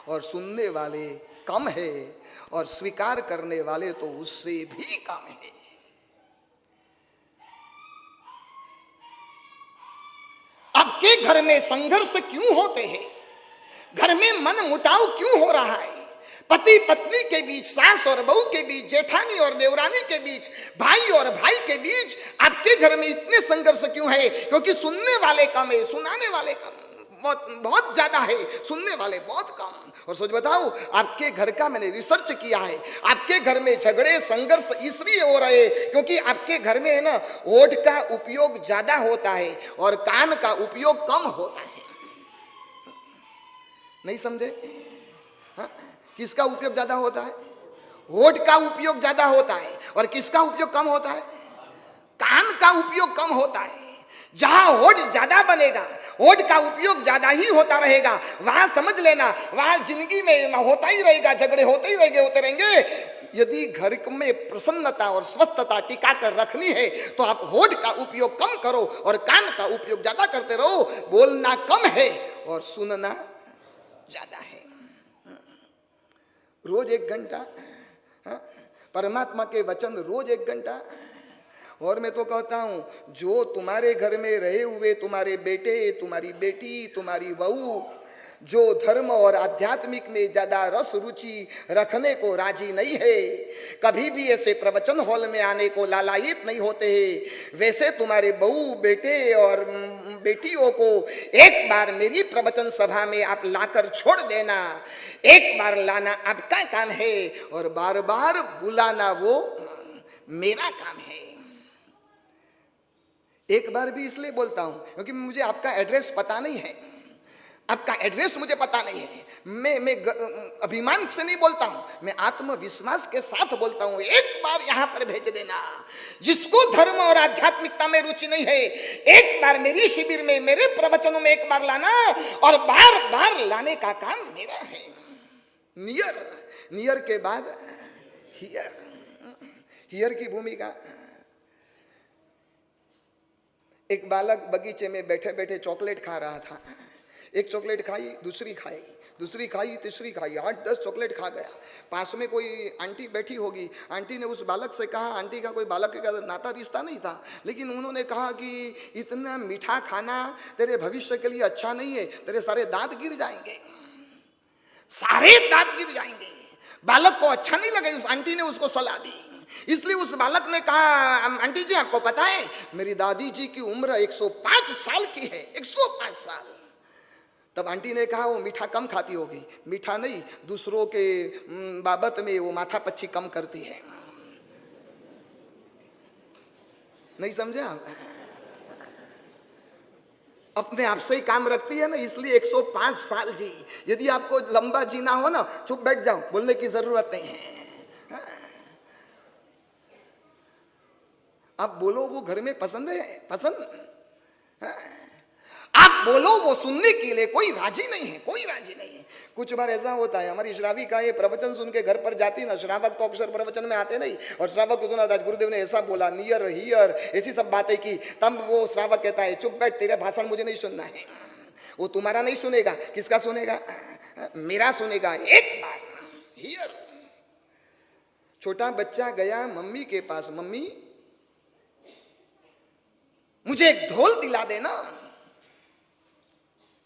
और सुनने वाले कम है, और स्वीकार करने वाले तो उससे भी कम है। आपके घर में संघर्ष क्यों होते हैं? घर में मन मुटाव क्यों हो रहा है? पति पत्नी के बीच, सास और बहू के बीच, जेठानी और देवरानी के बीच, भाई और भाई के बीच आपके घर में इतने संघर्ष क्यों है? क्योंकि सुनने वाले कम है, सुनाने वाले कम बहुत ज्यादा है, सुनने वाले बहुत कम। और सोच बताओ, आपके घर का मैंने रिसर्च किया है, आपके घर में झगड़े संघर्ष इसलिए हो रहे क्योंकि आपके घर में है ना, होठ का उपयोग ज्यादा होता है और कान का उपयोग कम होता है। नहीं समझे? हाँ? किसका उपयोग ज्यादा होता है? होठ का उपयोग ज्यादा होता है। और किसका उपयोग कम होता है? कान का उपयोग कम होता है। जहां होठ ज्यादा बनेगा, होठ का उपयोग ज्यादा ही होता रहेगा, वहां समझ लेना, वहां जिंदगी में होता ही रहेगा, झगड़े होते ही रहेंगे। यदि घर में प्रसन्नता और स्वस्थता टिका कर रखनी है तो आप होठ का उपयोग कम करो और कान का उपयोग ज्यादा करते रहो। बोलना कम है और सुनना ज्यादा है। रोज 1 घंटा परमात्मा के वचन, रोज 1 घंटा। और मैं तो कहता हूं, जो तुम्हारे घर में रहे हुए तुम्हारे बेटे, तुम्हारी बेटी, तुम्हारी बहू, जो धर्म और आध्यात्मिक में ज्यादा रस रुचि रखने को राजी नहीं है, कभी भी ऐसे प्रवचन हॉल में आने को लालायित नहीं होते हैं, वैसे तुम्हारे बहू, बेटे और बेटियों को एक बार मेरी प्रवचन सभा में आप लाकर छोड़ देना। एक बार लाना आपका काम है और बार बार बुलाना वो मेरा काम है। एक बार भी इसलिए बोलता हूं क्योंकि मुझे आपका एड्रेस पता नहीं है, आपका एड्रेस मुझे पता नहीं है। मैं अभिमान से नहीं बोलता हूं, मैं आत्मविश्वास के साथ बोलता हूं। एक बार यहां पर भेज देना, जिसको धर्म और आध्यात्मिकता में रुचि नहीं है, एक बार मेरी शिविर में, मेरे प्रवचनों में एक बार लाना और बार बार लाने का काम मेरा है। नियर के बाद हियर की भूमिका। एक बालक बगीचे में बैठे बैठे चॉकलेट खा रहा था। एक चॉकलेट खाई, दूसरी खाई, तीसरी खाई, 8-10 चॉकलेट खा गया। पास में कोई आंटी बैठी होगी, आंटी ने उस बालक से कहा, आंटी का कोई बालक का नाता रिश्ता नहीं था, लेकिन उन्होंने कहा कि इतना मीठा खाना तेरे भविष्य के लिए अच्छा नहीं है, तेरे सारे दांत गिर जाएंगे, सारे दांत गिर जाएंगे। बालक को अच्छा नहीं लगा, उस आंटी ने उसको सलाह दी। इसलिए उस बालक ने कहा, आंटी जी आपको पता है मेरी दादी जी की उम्र 105 साल की है, 105 साल। तब आंटी ने कहा वो मीठा कम खाती होगी। मीठा नहीं, दूसरों के बाबत में वो माथा पच्ची कम करती है। नहीं समझे आप? अपने आप से ही काम रखती है ना, इसलिए 105 साल जी। यदि आपको लंबा जीना हो ना, चुप बैठ जाओ, बोलने की जरूरत नहीं है। आप बोलो वो घर में पसंद है, पसंद। आप बोलो, वो सुनने के लिए कोई राजी नहीं है, कोई राजी नहीं है। कुछ बार ऐसा होता है, हमारी श्राविका ये प्रवचन सुन के घर पर जाती ना, श्रावक तो अक्सर प्रवचन में आते नहीं, और श्रावक को सुना था गुरुदेव ने ऐसा बोला, नियर हियर, ऐसी सब बातें की, तब वो श्रावक कहता है चुप बैठ, तेरा भाषण मुझे नहीं सुनना है। वो तुम्हारा नहीं सुनेगा, किसका सुनेगा? मेरा सुनेगा एक बार। हियर। छोटा बच्चा गया मम्मी के पास, मम्मी मुझे एक ढोल दिला देना।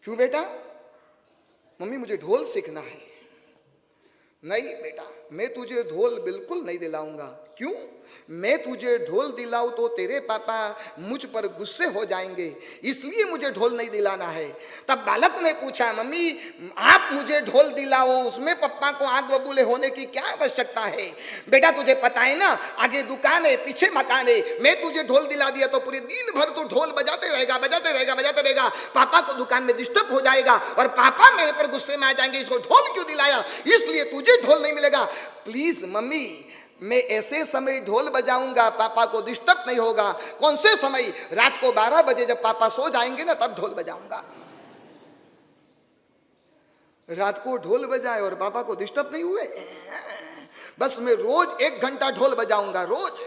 क्यों बेटा? मम्मी मुझे ढोल सीखना है। नहीं बेटा, मैं तुझे ढोल बिल्कुल नहीं दिलाऊंगा। क्यों? मैं तुझे ढोल दिलाऊं तो तेरे पापा मुझ पर गुस्से हो जाएंगे, इसलिए मुझे ढोल नहीं दिलाना है। तब बालक ने पूछा, मम्मी आप मुझे ढोल दिलाओ, उसमें पापा को आग बबूले होने की क्या आवश्यकता है? बेटा तुझे पता है ना, आगे दुकान है, पीछे मकान है, मैं तुझे ढोल दिला दिया तो पूरे दिन भर तो ढोल बजाते रहेगा, बजाते रहेगा, बजाते रहेगा, पापा को दुकान में डिस्टर्ब हो जाएगा और पापा मेरे पर गुस्से में आ जाएंगे, इसको ढोल क्यों दिलाया? इसलिए तुझे ढोल नहीं मिलेगा। प्लीज मम्मी, मैं ऐसे समय ढोल बजाऊंगा पापा को डिस्टर्ब नहीं होगा। कौन से समय? रात को 12 बजे जब पापा सो जाएंगे ना, तब ढोल बजाऊंगा। रात को ढोल बजाए और पापा को डिस्टर्ब नहीं हुए, बस मैं रोज 1 घंटा ढोल बजाऊंगा, रोज।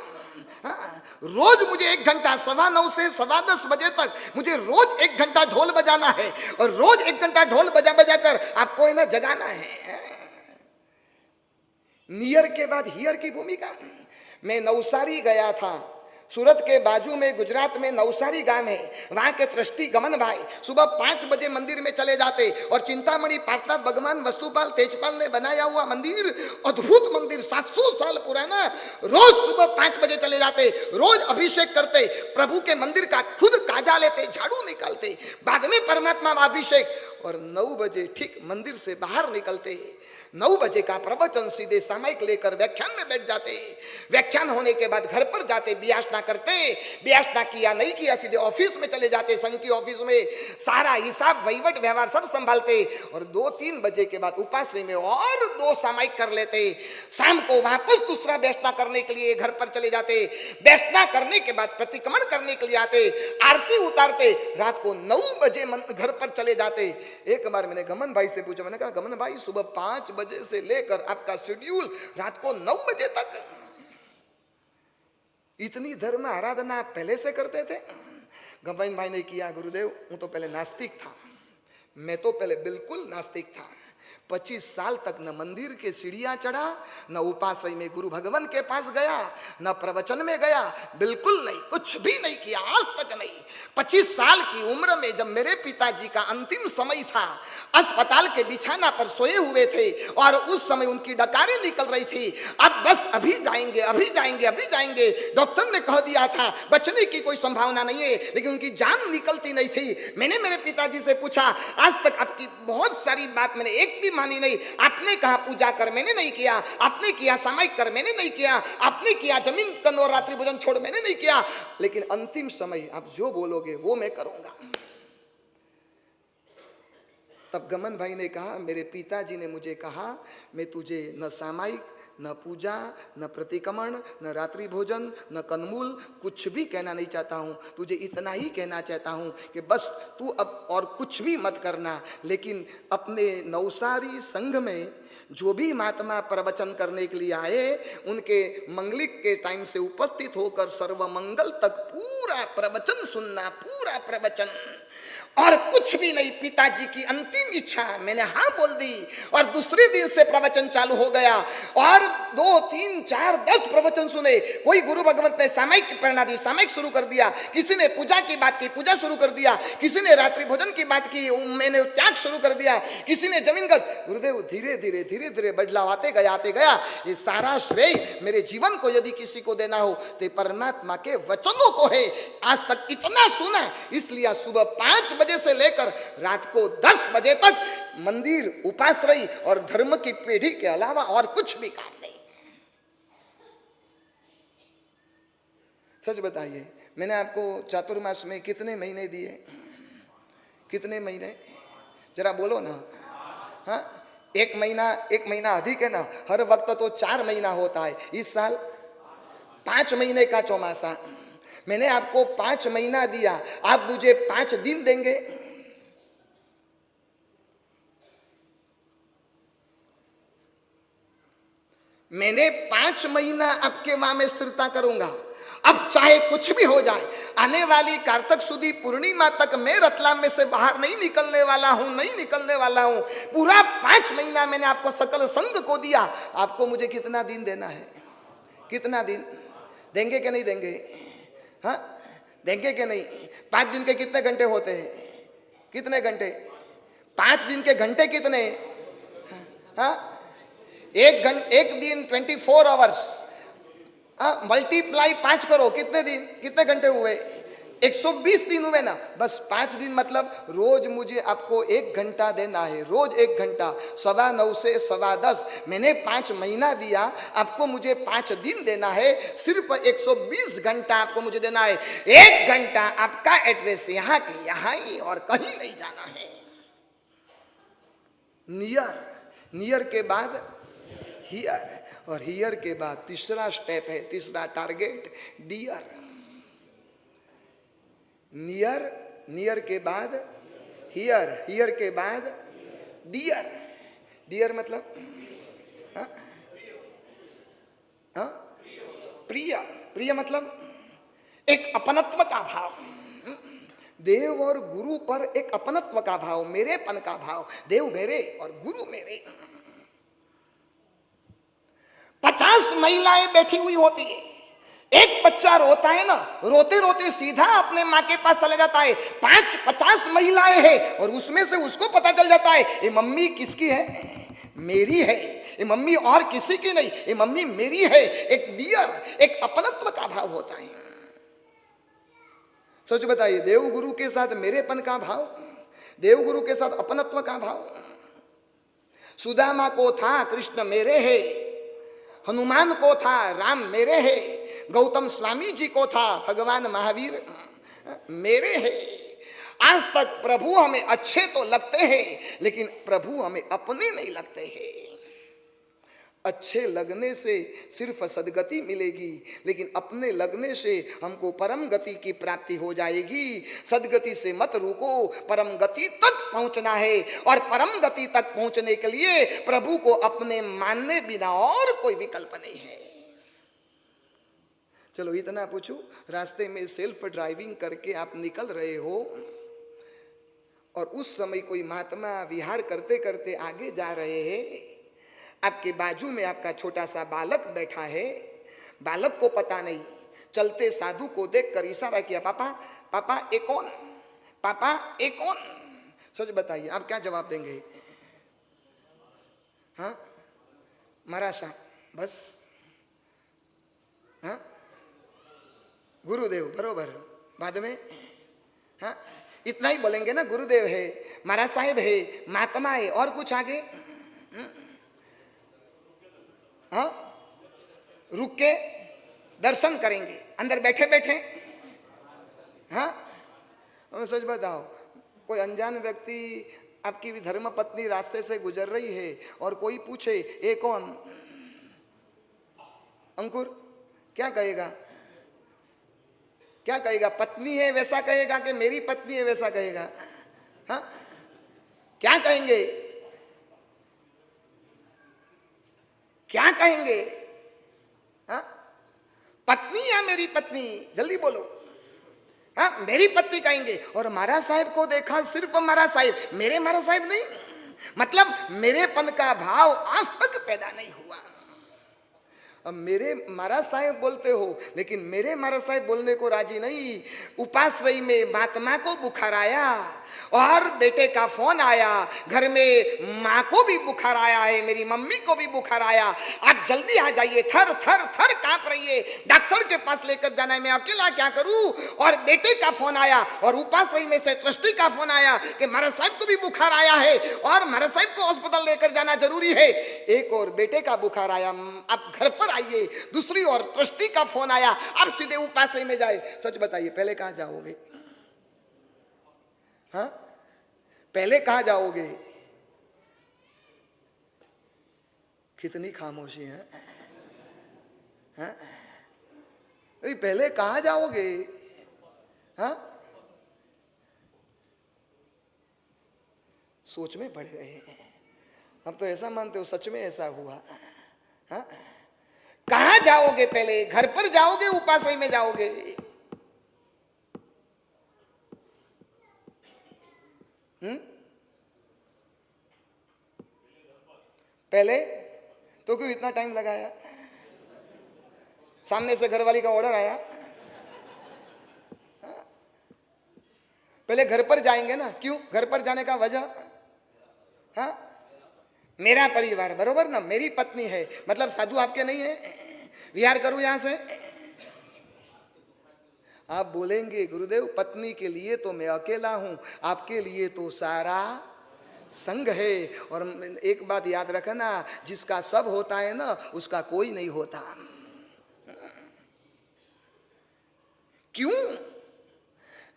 रोज मुझे 1 घंटा, 9:15 से 10:15 बजे तक मुझे रोज 1 घंटा ढोल बजाना है, और रोज 1 घंटा ढोल बजा बजा कर आपको है ना जगाना है। नियर के बाद हियर की भूमिका। मैं नवसारी गया था, सूरत के बाजू में गुजरात में नवसारी गांव है, वहां के ट्रस्टी गमन भाई सुबह 5 बजे मंदिर में चले जाते, और चिंतामणि पार्षनाथ भगवान वस्तुपाल तेजपाल ने बनाया हुआ मंदिर, अद्भुत मंदिर, 700 साल पुराना। रोज सुबह 5 बजे चले जाते, रोज अभिषेक करते, प्रभु के मंदिर का खुद काजा लेते, झाड़ू निकालते, बाद में परमात्मा अभिषेक, और 9 बजे ठीक मंदिर से बाहर निकलते। 9 बजे का प्रवचन, सीधे सामयिक लेकर व्याख्यान में बैठ जाते। व्याख्यान होने के बाद घर पर जाते, ब्यासना करते, ब्यासना किया नहीं किया सीधे ऑफिस में चले जाते, संघ की ऑफिस में सारा हिसाब वहीवट व्यवहार सब संभालते, और 2-3 बजे के बाद उपाश्रय में और 2 सामयिक कर लेते। शाम को वापस दूसरा ब्यासना करने के लिए घर पर चले जाते, ब्यासना करने के बाद प्रतिक्रमण करने के लिए आते, आरती उतारते, रात को 9 बजे घर पर चले जाते। एक बार मैंने गमन भाई से पूछा, मैंने कहा गमन भाई सुबह 5 बजे से लेकर आपका शेड्यूल रात को 9 बजे तक, इतनी धर्म आराधना आप पहले से करते थे? गमन भाई ने किया, गुरुदेव हूं तो पहले नास्तिक था, मैं तो पहले बिल्कुल नास्तिक था। 25 साल तक न मंदिर के सीढ़ियां चढ़ा, न उपाश्रय में गुरु भगवान के पास गया, न प्रवचन में गया, बिल्कुल नहीं, कुछ भी नहीं किया, आज तक नहीं। 25 साल की उम्र में जब मेरे पिताजी का अंतिम समय था, अस्पताल के बिछाना पर सोए हुए थे, और उस समय उनकी डकारें निकल रही थी, अब बस अभी जाएंगे, अभी जाएंगे, अभी जाएंगे। डॉक्टर ने कह दिया था बचने की कोई संभावना नहीं है, लेकिन उनकी जान निकलती नहीं थी। मैंने मेरे पिताजी से पूछा, आज तक आपकी बहुत सारी बात मैंने एक भी मानी नहीं, आपने कहा पूजा कर, मैंने नहीं किया, आपने किया सामायिक कर, मैंने नहीं किया, आपने किया जमीन कंद और रात्रि भोजन छोड़, मैंने नहीं किया, लेकिन अंतिम समय आप जो बोलोगे वो मैं करूंगा। तब गमन भाई ने कहा, मेरे पिताजी ने मुझे कहा, मैं तुझे न सामायिक, न पूजा, न प्रतिक्रमण, न रात्रि भोजन, न कन्मूल कुछ भी कहना नहीं चाहता हूँ, तुझे इतना ही कहना चाहता हूँ कि बस तू अब और कुछ भी मत करना, लेकिन अपने नवसारी संघ में जो भी महात्मा प्रवचन करने के लिए आए, उनके मंगलिक के टाइम से उपस्थित होकर सर्वमंगल तक पूरा प्रवचन सुनना, पूरा प्रवचन, और कुछ भी नहीं। पिताजी की अंतिम इच्छा, मैंने हाँ बोल दी, और दूसरे दिन से प्रवचन चालू हो गया, और 2, 3, 4, 10 प्रवचन सुने। कोई गुरु भगवंत ने सामयिक की प्रेरणा दी, सामयिक शुरू कर दिया, किसी ने पूजा की बात की, पूजा शुरू कर दिया, किसी ने रात्रि भोजन की बात की, मैंने त्याग शुरू कर दिया, किसी ने जमीन का। गुरुदेव धीरे धीरे धीरे धीरे बदलाव आते गया। ये सारा श्रेय मेरे जीवन को यदि किसी को देना हो तो परमात्मा के वचनों को है। आज तक इतना सुना, इसलिए सुबह 5 बजे से लेकर रात को 10 बजे तक मंदिर, उपाश्रय और धर्म की पीढ़ी के अलावा और कुछ भी काम नहीं। सच बताइए, मैंने आपको चातुर्मास में कितने महीने दिए? कितने महीने? जरा बोलो ना। हाँ, एक महीना अधिक है ना, हर वक्त तो 4 महीना होता है, इस साल 5 महीने का चौमासा। मैंने आपको 5 महीना दिया, आप मुझे 5 दिन देंगे? मैंने 5 महीना आपके मां में स्थिरता करूंगा। अब चाहे कुछ भी हो जाए, आने वाली कार्तिक सुदी पूर्णिमा तक मैं रतलाम में से बाहर नहीं निकलने वाला हूं, नहीं निकलने वाला हूं। पूरा 5 महीना मैंने आपको सकल संग को दिया। आपको मुझे कितना दिन देना है? कितना दिन देंगे कि नहीं देंगे? हाँ, देंगे कि नहीं? 5 दिन के कितने घंटे होते हैं? कितने घंटे? 5 दिन के घंटे कितने? हाँ, एक दिन 24 आवर्स, मल्टीप्लाई 5 करो, कितने दिन, कितने घंटे हुए? 120 दिन हुए ना। बस 5 दिन मतलब रोज मुझे आपको 1 घंटा देना है, रोज 1 घंटा, 9:15 से 10:15। मैंने 5 महीना दिया, आपको मुझे 5 दिन देना है, सिर्फ 120 घंटा आपको मुझे देना है। 1 घंटा आपका एड्रेस यहाँ के यहाँ ही और कहीं नहीं जाना है। नियर के बाद हियर, और हियर के बाद तीसरा स्टेप है, तीसरा टारगेट डियर। नियर के बाद हियर, हियर के बाद डियर। डियर मतलब हाँ? हाँ? प्रिय। प्रिय मतलब एक अपनत्व का भाव। देव और गुरु पर एक अपनत्व का भाव, मेरेपन का भाव। देव मेरे और गुरु मेरे। 50 महिलाएं बैठी हुई होती है, एक बच्चा रोता है ना, रोते रोते सीधा अपने माँ के पास चले जाता है। 50 महिलाएं हैं और उसमें से उसको पता चल जाता है ये मम्मी किसकी है? मेरी है। ये मम्मी और किसी की नहीं, ये मम्मी मेरी है। एक डियर, एक अपनत्व का भाव होता है। सोच बताइए, देव गुरु के साथ मेरेपन का भाव, देव गुरु के साथ अपनत्व का भाव। सुदामा को था कृष्ण मेरे है, हनुमान को था राम मेरे है, गौतम स्वामी जी को था भगवान महावीर मेरे है। आज तक प्रभु हमें अच्छे तो लगते हैं, लेकिन प्रभु हमें अपने नहीं लगते हैं। अच्छे लगने से सिर्फ सदगति मिलेगी, लेकिन अपने लगने से हमको परम गति की प्राप्ति हो जाएगी। सदगति से मत रुको, परम गति तक पहुंचना है, और परम गति तक पहुंचने के लिए प्रभु को अपने मानने बिना और कोई विकल्प नहीं है। चलो इतना पूछूं, रास्ते में सेल्फ ड्राइविंग करके आप निकल रहे हो और उस समय कोई महात्मा विहार करते करते आगे जा रहे हैं। आपके बाजू में आपका छोटा सा बालक बैठा है। बालक को पता नहीं, चलते साधु को देखकर इशारा किया, पापा पापा ये कौन, पापा ये कौन? सच बताइए आप क्या जवाब देंगे? हाँ, महाराज साहब बस। हाँ, गुरुदेव बरोबर, बाद में हाँ इतना ही बोलेंगे ना, गुरुदेव है, महाराज साहेब है, महात्मा है, और कुछ आगे? हाँ, रुक के दर्शन करेंगे अंदर बैठे बैठे। हाँ, हमें सच बताओ, कोई अनजान व्यक्ति आपकी भी धर्म पत्नी रास्ते से गुजर रही है और कोई पूछे ये कौन, अंकुर क्या कहेगा? क्या कहेगा? पत्नी है वैसा कहेगा कि मेरी पत्नी है वैसा कहेगा? हाँ, क्या कहेंगे? क्या कहेंगे? हाँ, पत्नी या मेरी पत्नी? जल्दी बोलो। हाँ, मेरी पत्नी कहेंगे। और महाराज साहब को देखा, सिर्फ महाराज साहब, मेरे महाराज साहब नहीं, मतलब मेरेपन का भाव आज तक पैदा नहीं हुआ। अब मेरे महाराज साहब बोलते हो, लेकिन मेरे महाराज साहब बोलने को राजी नहीं। उपाश्रय में महात्मा को बुखार आया और बेटे का फोन आया, घर में माँ को भी बुखार आया है, मेरी मम्मी को भी बुखार आया, आप जल्दी आ जाइए, थर थर थर कांप रही है, डॉक्टर के पास लेकर जाना है, मैं अकेला क्या करूं? और बेटे का फोन आया और उपाश्रय में से ट्रस्टी का फोन आया कि महाराज साहब को भी बुखार आया है और महाराज साहब को अस्पताल लेकर जाना जरूरी है। एक और बेटे का बुखार आया, आप घर पर आइए। दूसरी ओर ट्रस्टी का फोन आया, आप सीधे उपाश्रय में जाए। सच बताइए पहले कहां जाओगे? हाँ, पहले कहां जाओगे? कितनी खामोशी है? हाँ? पहले कहां जाओगे? हाँ? सोच में पड़ गए हैं। हम तो ऐसा मानते हो सच में ऐसा हुआ। हाँ? कहाँ जाओगे? पहले घर पर जाओगे, उपाश्रय में जाओगे? पहले तो क्यों इतना टाइम लगाया? सामने से घरवाली का ऑर्डर आया। पहले घर पर जाएंगे ना। क्यों घर पर जाने का वजह? हाँ, मेरा परिवार, बरोबर ना, मेरी पत्नी है, मतलब साधु आपके नहीं है, विहार करूं यहां से? आप बोलेंगे गुरुदेव पत्नी के लिए तो मैं अकेला हूं, आपके लिए तो सारा संग है। और एक बात याद रखना, जिसका सब होता है ना उसका कोई नहीं होता। क्यों?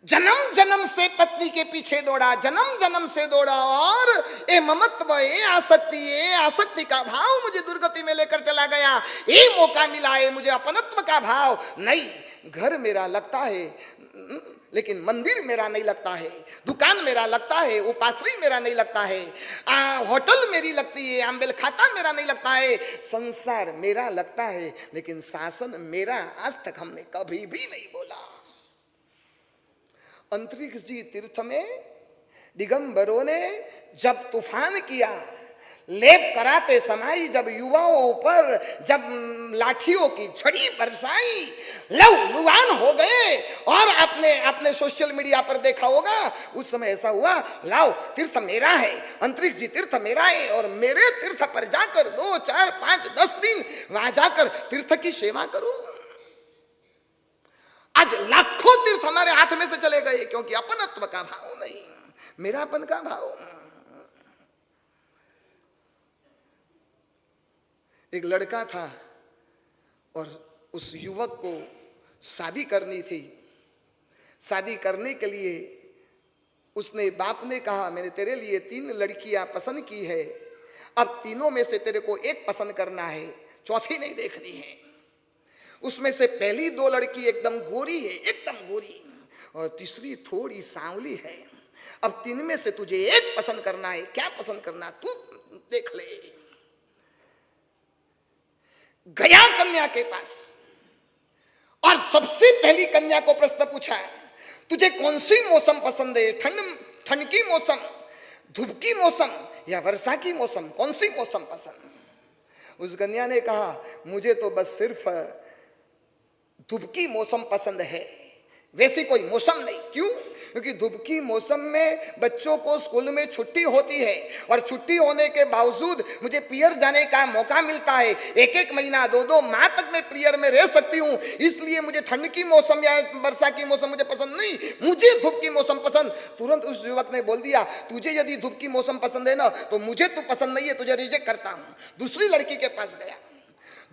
जन्म जन्म से पत्नी के पीछे दौड़ा, जन्म जन्म से दौड़ा, और ये ममत्व, ये आसक्ति का भाव मुझे दुर्गति में लेकर चला गया। ये मौका मिला है मुझे अपनत्व का भाव। नहीं, घर मेरा लगता है लेकिन मंदिर मेरा नहीं लगता है, दुकान मेरा लगता है, उपाश्रय मेरा नहीं लगता है, होटल मेरी लगती है, आंबेल खाता मेरा नहीं लगता है, संसार मेरा लगता है, लेकिन शासन मेरा आज तक हमने कभी भी नहीं बोला। अंतरिक्ष जी तीर्थ में दिगंबरों ने जब तूफान किया, लेप कराते समय जब युवाओं पर जब लाठियों की झड़ी बरसाई, लहूलुहान हो गए। और आपने सोशल मीडिया पर देखा होगा, उस समय ऐसा हुआ, लाओ तीर्थ मेरा है, अंतरिक्ष जी तीर्थ मेरा है, और मेरे तीर्थ पर जाकर 2, 4, 5, 10 दिन वहां जाकर तीर्थ की सेवा करूं। आज लाखों तीर्थ हमारे हाथ में से चले गए, क्योंकि अपनत्व का भाव नहीं, मेरापन का भाव। एक लड़का था और उस युवक को शादी करनी थी। शादी करने के लिए उसने बाप ने कहा, मैंने तेरे लिए 3 लड़कियां पसंद की है, अब तीनों में से तेरे को एक पसंद करना है, चौथी नहीं देखनी है। उसमें से पहली 2 लड़की एकदम गोरी है, एकदम गोरी, और तीसरी थोड़ी सांवली है। अब 3 में से तुझे एक पसंद करना है, क्या पसंद करना तू देख ले। गया कन्या के पास और सबसे पहली कन्या को प्रश्न पूछा, तुझे कौन सी मौसम पसंद है? ठंड की मौसम, धूप की मौसम या वर्षा की मौसम, कौन सी मौसम पसंद? उस कन्या ने कहा, मुझे तो बस सिर्फ धूप की मौसम पसंद है, वैसी कोई मौसम नहीं। क्यों? क्योंकि धूप की मौसम में बच्चों को स्कूल में छुट्टी होती है, और छुट्टी होने के बावजूद मुझे पियर जाने का मौका मिलता है। 1-1 महीना, 2-2 माह तक मैं पियर में रह सकती हूँ। इसलिए मुझे ठंड की मौसम या वर्षा की मौसम मुझे पसंद नहीं, मुझे धूप की मौसम पसंद। तुरंत उस युवक ने बोल दिया, तुझे यदि धूप की मौसम पसंद है ना, तो मुझे तो पसंद नहीं है, तुझे रिजेक्ट करता हूँ। दूसरी लड़की के पास गया,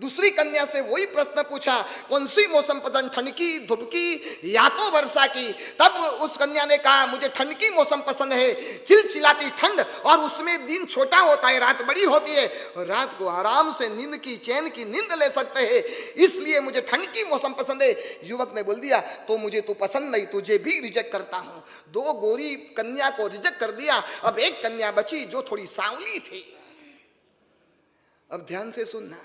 दूसरी कन्या से वही प्रश्न पूछा, कौन सी मौसम पसंद, ठंड की, धूप की या तो वर्षा की? तब उस कन्या ने कहा, मुझे ठंड की मौसम पसंद है, चिलचिलाती ठंड, और उसमें दिन छोटा होता है, रात बड़ी होती है, और रात को आराम से नींद की, चैन की नींद ले सकते हैं, इसलिए मुझे ठंड की मौसम पसंद है। युवक ने बोल दिया, तो मुझे तो पसंद नहीं, तुझे भी रिजेक्ट करता हूं। 2 गोरी कन्या को रिजेक्ट कर दिया। अब एक कन्या बची जो थोड़ी सांवली थी। अब ध्यान से सुनना,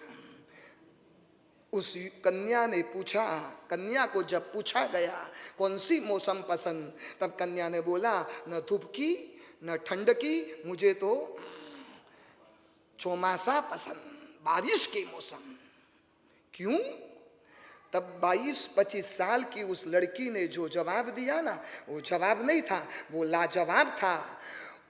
उस कन्या ने पूछा, कन्या को जब पूछा गया कौन सी मौसम पसंद, तब कन्या ने बोला, न धूप की न ठंड की, मुझे तो चौमासा पसंद, बारिश की मौसम। क्यों? तब 22-25 साल की उस लड़की ने जो जवाब दिया ना, वो जवाब नहीं था, वो लाजवाब था।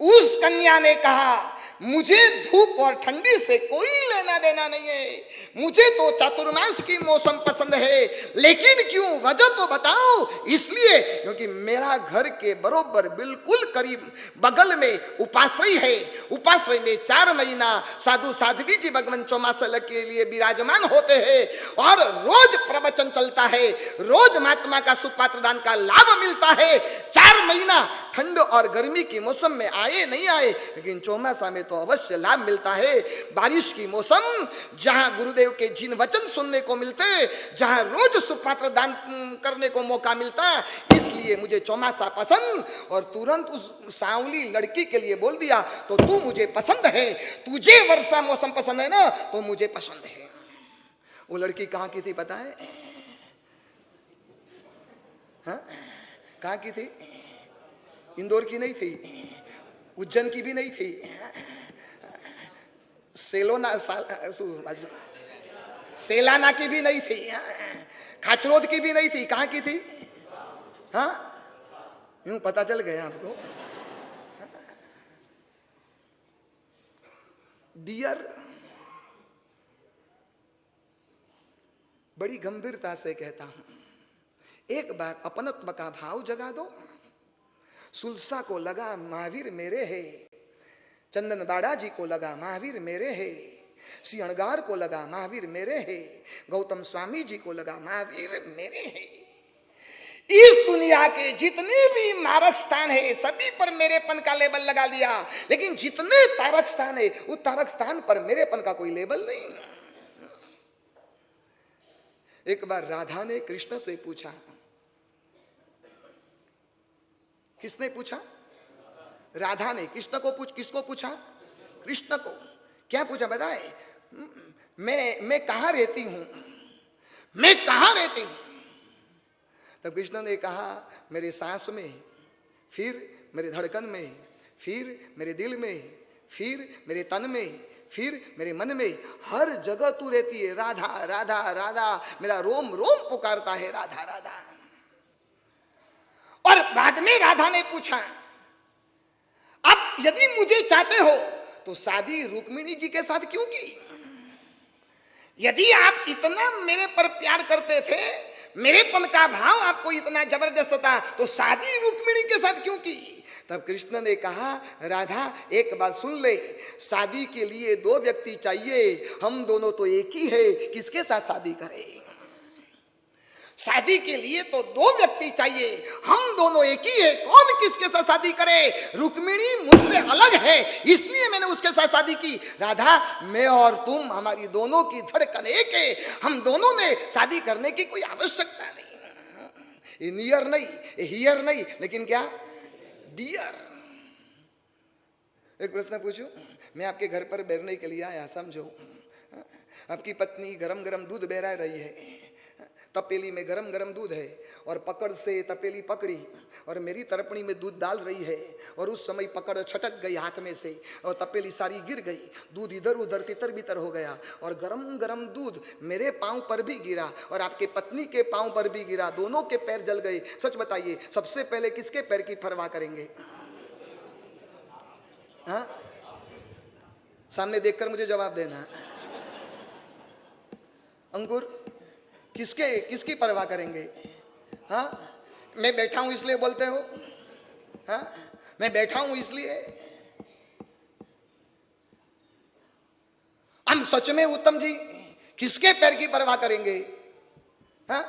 उस कन्या ने कहा, मुझे धूप और ठंडी से कोई लेना देना नहीं है, मुझे तो चातुर्मास की मौसम पसंद है। लेकिन क्यों? वजह तो बताओ। इसलिए क्योंकि मेरा घर के बरोबर बिल्कुल करीब बगल में उपाश्रय है, उपाश्रय में 4 महीना साधु साध्वी जी भगवान चौमासल के लिए विराजमान होते हैं, और रोज प्रवचन चलता है, रोज महात्मा का सुपात्र दान का लाभ मिलता है। 4 महीना ठंड और गर्मी की मौसम में आए नहीं आए, लेकिन चौमासा में तो अवश्य लाभ मिलता है। बारिश की मौसम, जहां गुरुदेव के जिन वचन सुनने को मिलते, जहां रोज सुपात्र दान करने को मौका मिलता, इसलिए मुझे चौमासा पसंद। और तुरंत उस सांवली लड़की के लिए बोल दिया, तो तू मुझे पसंद है, तुझे वर्षा मौसम पसंद है ना, तो मुझे पसंद है। वो लड़की कहाँ की थी पता है? हाँ, कहाँ की थी? इंदौर की नहीं थी, उज्जैन की भी नहीं थी, सेलाना की भी नहीं थी, खाचरोद की भी नहीं थी। कहाँ की थी? हाँ, यूं पता चल गया आपको। डियर, बड़ी गंभीरता से कहता हूं, एक बार अपनत्व का भाव जगा दो। सुलसा को लगा महावीर मेरे है, चंदन बाड़ा जी को लगा महावीर मेरे है, सिंहणगार को लगा महावीर मेरे है, गौतम स्वामी जी को लगा महावीर मेरे है। इस दुनिया के जितने भी मारक स्थान है सभी पर मेरेपन का लेबल लगा दिया, लेकिन जितने तारक स्थान है उस तारक स्थान पर मेरेपन का कोई लेबल नहीं। एक बार राधा ने कृष्ण से पूछा। किसने पूछा? राधा ने कृष्ण को किसको पूछा? कृष्ण को। क्या पूछा बताए? मैं कहां रहती हूं, मैं कहां रहती हूं? तब कृष्ण ने कहा मेरे सांस में, फिर मेरे धड़कन में, फिर मेरे दिल में, फिर मेरे तन में, फिर मेरे मन में, हर जगह तू रहती है। राधा राधा राधा, मेरा रोम रोम पुकारता है राधा राधा। और बाद में राधा ने पूछा, अब यदि मुझे चाहते हो तो शादी रुक्मिणी जी के साथ क्यों की? यदि आप इतना मेरे पर प्यार करते थे, मेरेपन का भाव आपको इतना जबरदस्त था, तो शादी रुक्मिणी के साथ क्यों की? तब कृष्ण ने कहा राधा एक बात सुन ले, शादी के लिए दो व्यक्ति चाहिए, हम दोनों तो एक ही है, किसके साथ शादी करें? शादी के लिए तो दो व्यक्ति चाहिए, हम दोनों एक ही है, कौन किसके साथ शादी करे? रुक्मिणी मुझसे अलग है इसलिए मैंने उसके साथ शादी की। राधा, मैं और तुम, हमारी दोनों की धड़कन एक है, हम दोनों ने शादी करने की कोई आवश्यकता नहीं। नियर नहीं, हियर नहीं, लेकिन क्या? डियर। एक प्रश्न पूछूं? मैं आपके घर पर बैठने के लिए आया, समझो आपकी पत्नी गरम गरम दूध बहरा रही है, तपेली में गरम गरम दूध है, और पकड़ से तपेली पकड़ी और मेरी तरपणी में दूध डाल रही है, और उस समय पकड़ छटक गई हाथ में से और तपेली सारी गिर गई, दूध इधर उधर तितर बितर हो गया, और गरम गरम दूध मेरे पांव पर भी गिरा और आपके पत्नी के पांव पर भी गिरा, दोनों के पैर जल गए। सच बताइए, सबसे पहले किसके पैर की परवाह करेंगे? हाँ, सामने देखकर मुझे जवाब देना। अंकुर, किसकी परवाह करेंगे? हाँ, मैं बैठा हूं इसलिए बोलते हो? हाँ, मैं बैठा हूं इसलिए? हम सच में उत्तम जी किसके पैर की परवाह करेंगे? हाँ,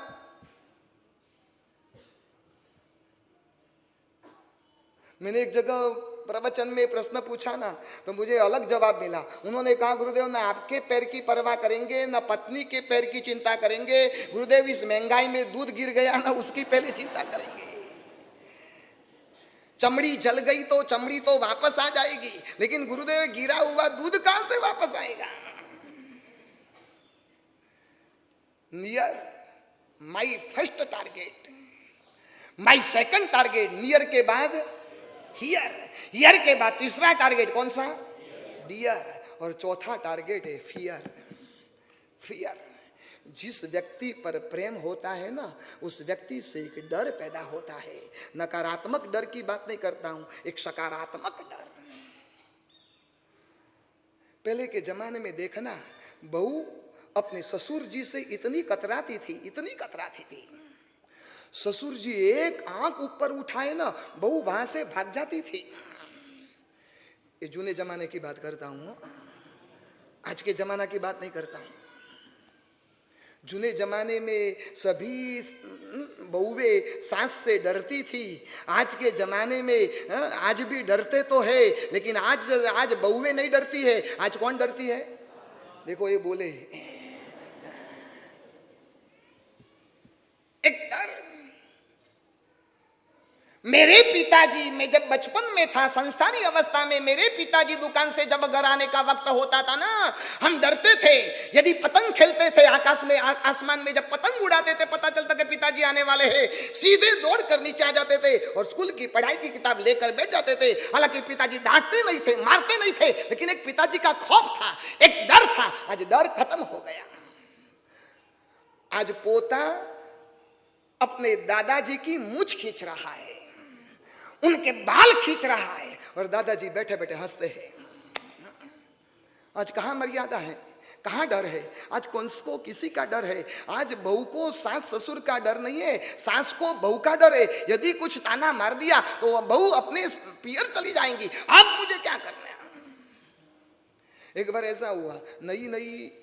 मैंने एक जगह प्रवचन में प्रश्न पूछा ना, तो मुझे अलग जवाब मिला। उन्होंने कहा गुरुदेव, ना आपके पैर की परवाह करेंगे, ना पत्नी के पैर की चिंता करेंगे। गुरुदेव, इस महंगाई में दूध गिर गया ना, उसकी पहले चिंता करेंगे। चमड़ी जल गई तो चमड़ी तो वापस आ जाएगी, लेकिन गुरुदेव गिरा हुआ दूध कहां से वापस आएगा? Near my first target, my second target. Near के बाद हियर, हियर के बाद तीसरा टारगेट कौन सा? डियर। और चौथा टारगेट है फियर। फियर, जिस व्यक्ति पर प्रेम होता है ना, उस व्यक्ति से एक डर पैदा होता है। नकारात्मक डर की बात नहीं करता हूं, एक सकारात्मक डर। पहले के जमाने में देखना, बहू अपने ससुर जी से इतनी कतराती थी, इतनी कतराती थी, ससुर जी एक आंख ऊपर उठाए ना, बहू वहां से भाग जाती थी। ये जूने जमाने की बात करता हूं, आज के जमाना की बात नहीं करता हूं। जूने जमाने में सभी बहुएं सास से डरती थी। आज के जमाने में आज भी डरते तो है, लेकिन आज बहुएं नहीं डरती है। आज कौन डरती है? देखो ये बोले, एक डर। मेरे पिताजी, मैं जब बचपन में था, संसारी अवस्था में, मेरे पिताजी दुकान से जब घर आने का वक्त होता था ना, हम डरते थे। यदि पतंग खेलते थे आकाश में, आसमान में जब पतंग उड़ाते थे, पता चलता कि पिताजी आने वाले हैं, सीधे दौड़ कर नीचे आ जाते थे और स्कूल की पढ़ाई की किताब लेकर बैठ जाते थे। हालांकि पिताजी डांटते नहीं थे, मारते नहीं थे, लेकिन एक पिताजी का खौफ था, एक डर था। आज डर खत्म हो गया। आज पोता अपने दादाजी की मूंछ खींच रहा है, उनके बाल खींच रहा है, और दादाजी बैठे बैठे हंसते हैं। आज कहां मर्यादा है, कहां डर है? आज कौन को किसी का डर है? आज बहू को सास ससुर का डर नहीं है, सास को बहू का डर है। यदि कुछ ताना मार दिया तो बहू अपने पियर चली जाएंगी, अब मुझे क्या करना है? एक बार ऐसा हुआ, नई नई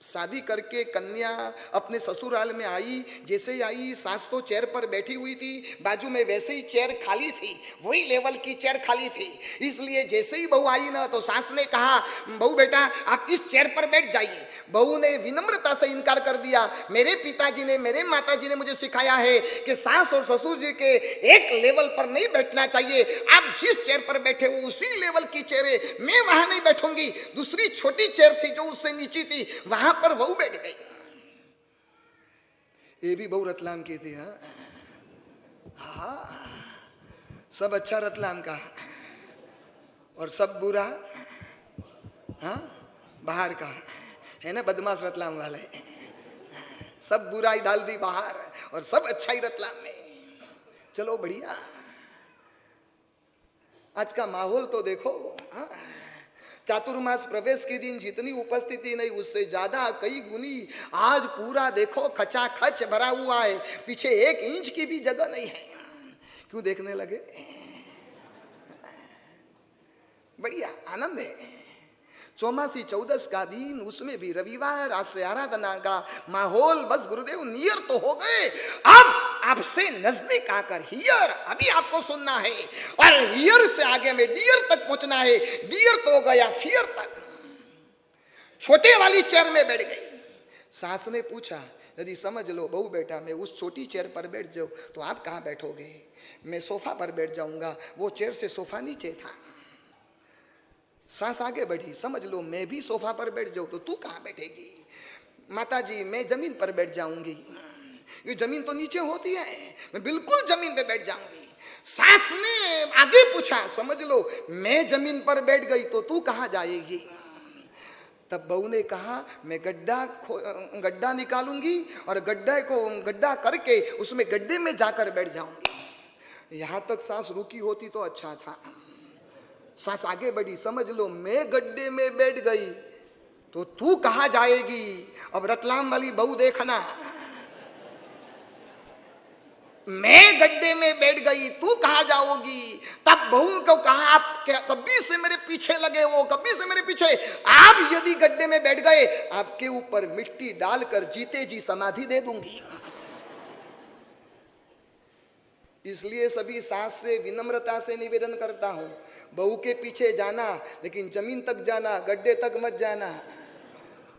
शादी करके कन्या अपने ससुराल में आई। जैसे ही आई, सास तो चेयर पर बैठी हुई थी, बाजू में वैसे ही चेयर खाली थी, वही लेवल की चेयर खाली थी। इसलिए जैसे ही बहू आई ना, तो सास ने कहा, बहू बेटा आप इस चेयर पर बैठ जाइए। बहू ने विनम्रता से इनकार कर दिया। मेरे पिताजी ने, मेरे माताजी ने मुझे सिखाया है कि सास और ससुर जी के एक लेवल पर नहीं बैठना चाहिए। आप जिस चेयर पर बैठे हो उसी लेवल की चेयर है, मैं वहां नहीं बैठूंगी। दूसरी छोटी चेयर थी जो उससे नीची थी, वहां पर बहू बैठ गई। ये भी बहू रतलाम की थी। हाँ, सब अच्छा रतलाम का और सब बुरा हाँ बाहर का है ना, बदमाश रतलाम वाले। सब बुराई डाल दी बाहर और सब अच्छाई रतलाम में। चलो बढ़िया। आज का माहौल तो देखो। हाँ, चातुर्मास प्रवेश के दिन जितनी उपस्थिति नहीं, उससे ज्यादा कई गुनी आज पूरा देखो खचाखच भरा हुआ है। पीछे 1 इंच की भी जगह नहीं है। क्यों देखने लगे? बढ़िया आनंद है। चौमासी चौदस का दिन, उसमें भी रविवार, आज से आराधना का माहौल। बस गुरुदेव नियर तो हो गए, अब आपसे नजदीक आकर हियर अभी आपको सुनना है, और हियर से आगे में डियर तक पहुंचना है। डियर तो हो गया फियर तक। छोटे वाली चेयर में बैठ गई। सास ने पूछा, यदि समझ लो बहू बेटा मैं उस छोटी चेयर पर बैठ जाऊं तो आप कहां बैठोगे? मैं सोफा पर बैठ जाऊंगा। वो चेयर से सोफा नीचे था। सास आगे बढ़ी, समझ लो मैं भी सोफा पर बैठ जाऊं तो तू कहां बैठेगी? माताजी मैं जमीन पर बैठ जाऊंगी। ये जमीन तो नीचे होती है, मैं बिल्कुल जमीन पे बैठ जाऊंगी। सास ने आगे पूछा, समझ लो मैं जमीन पर बैठ गई तो तू कहां जाएगी? तब बहू ने कहा, मैं गड्ढा निकालूंगी और गड्ढा करके उसमें गड्ढे में जाकर बैठ जाऊंगी। यहां तक सास रुकी होती तो अच्छा था। सास आगे बढ़ी, समझ लो मैं गड्ढे में बैठ गई तो तू कहां जाएगी? अब रतलाम वाली बहू देखना, मैं गड्ढे में बैठ गई तू कहां जाओगी? तब बहू को कहा, आप कभी से मेरे पीछे लगे हो, कभी से मेरे पीछे। आप यदि गड्ढे में बैठ गए, आपके ऊपर मिट्टी डालकर जीते जी समाधि दे दूंगी। इसलिए सभी सास से विनम्रता से निवेदन करता हूं, बहू के पीछे जाना, लेकिन जमीन तक जाना, गड्ढे तक मत जाना।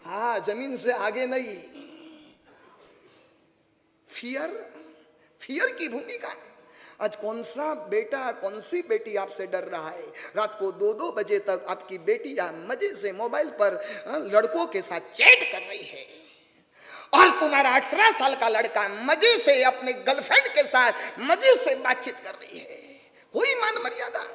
हाँ, जमीन से आगे नहीं। फियर की भूमिका। आज कौन सा बेटा, कौन सी बेटी आपसे डर रहा है? रात को 2-2 बजे तक आपकी बेटियां मजे से मोबाइल पर लड़कों के साथ चैट कर रही है, और तुम्हारा 18 साल का लड़का मजे से अपने गर्लफ्रेंड के साथ मजे से बातचीत कर रही है। कोई मान मर्यादा?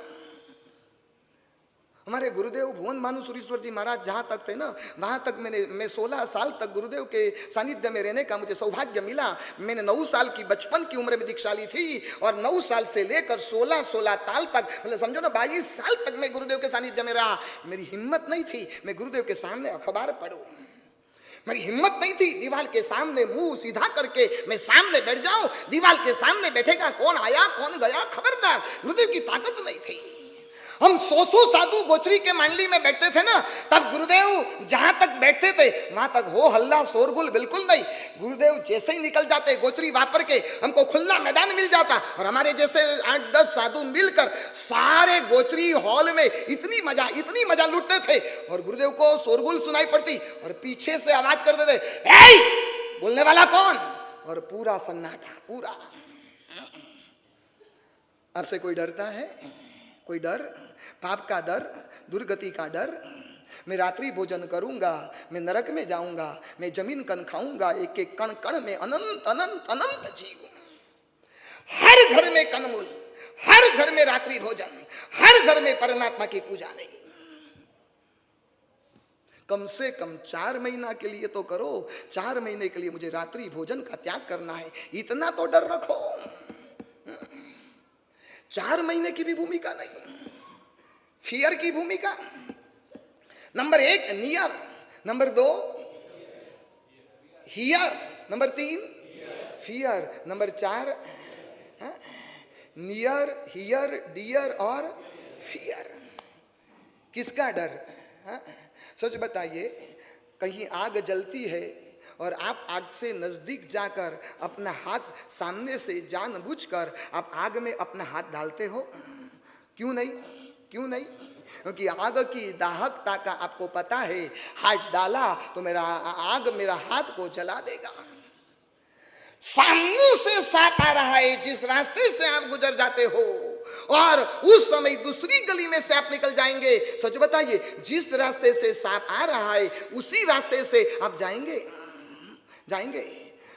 हमारे गुरुदेव भुवन भानुसुरेश्वर जी महाराज जहाँ तक थे ना, वहाँ तक मैं 16 साल तक गुरुदेव के सानिध्य में रहने का मुझे सौभाग्य मिला। मैंने 9 साल की बचपन की उम्र में दीक्षा ली थी, और 9 साल से लेकर 16 साल तक, मतलब समझो ना 22 साल तक मैं गुरुदेव के सानिध्य में रहा। मेरी हिम्मत नहीं थी मैं गुरुदेव के सामने अखबार पढूं। मेरी हिम्मत नहीं थी दीवार के सामने मुंह सीधा करके मैं सामने बैठ जाऊं। दीवार के सामने बैठेगा, कौन आया कौन गया खबरदार। गुरुदेव की ताकत नहीं थी। हम 100 साधु गोचरी के मंडली में बैठते थे ना, तब गुरुदेव जहां तक बैठते थे वहां तक हो हल्ला शोरगुल बिल्कुल नहीं। गुरुदेव जैसे ही निकल जाते गोचरी वापर के, हमको खुला मैदान मिल जाता, और हमारे जैसे 8-10 साधु मिलकर सारे गोचरी हॉल में इतनी मजा लूटते थे। और गुरुदेव को शोरगुल सुनाई पड़ती और पीछे से आवाज कर देते, ए बोलने वाला कौन? और पूरा सन्नाटा, पूरा। आपसे कोई डरता है? कोई डर? पाप का डर, दुर्गति का डर? मैं रात्रि भोजन करूंगा, मैं नरक में जाऊंगा, मैं जमीन कण खाऊंगा, एक एक कण कण में अनंत अनंत अनंत जीव। हर घर में कनमूल, हर घर में रात्रि भोजन, हर घर में परमात्मा की पूजा नहीं। कम से कम 4 महीना के लिए तो करो, 4 महीने के लिए मुझे रात्रि भोजन का त्याग करना है, इतना तो डर रखो। 4 महीने की भी भूमिका नहीं, फियर की भूमिका। Number 1 near, number 2 here, number 3 fear, number 4 near, here, dear और फियर। किसका डर? सच बताइए, कहीं आग जलती है और आप आग से नजदीक जाकर अपना हाथ सामने से जानबूझकर आप आग में अपना हाथ डालते हो? क्यों नहीं? क्यों नहीं? क्योंकि आग की दाहकता का आपको पता है, हाथ डाला तो मेरा आग मेरा हाथ को जला देगा। सामने से सांप आ रहा है, जिस रास्ते से आप गुजर जाते हो, और उस समय दूसरी गली में से आप निकल जाएंगे। सच बताइए, जिस रास्ते से सांप आ रहा है उसी रास्ते से आप जाएंगे? जाएंगे?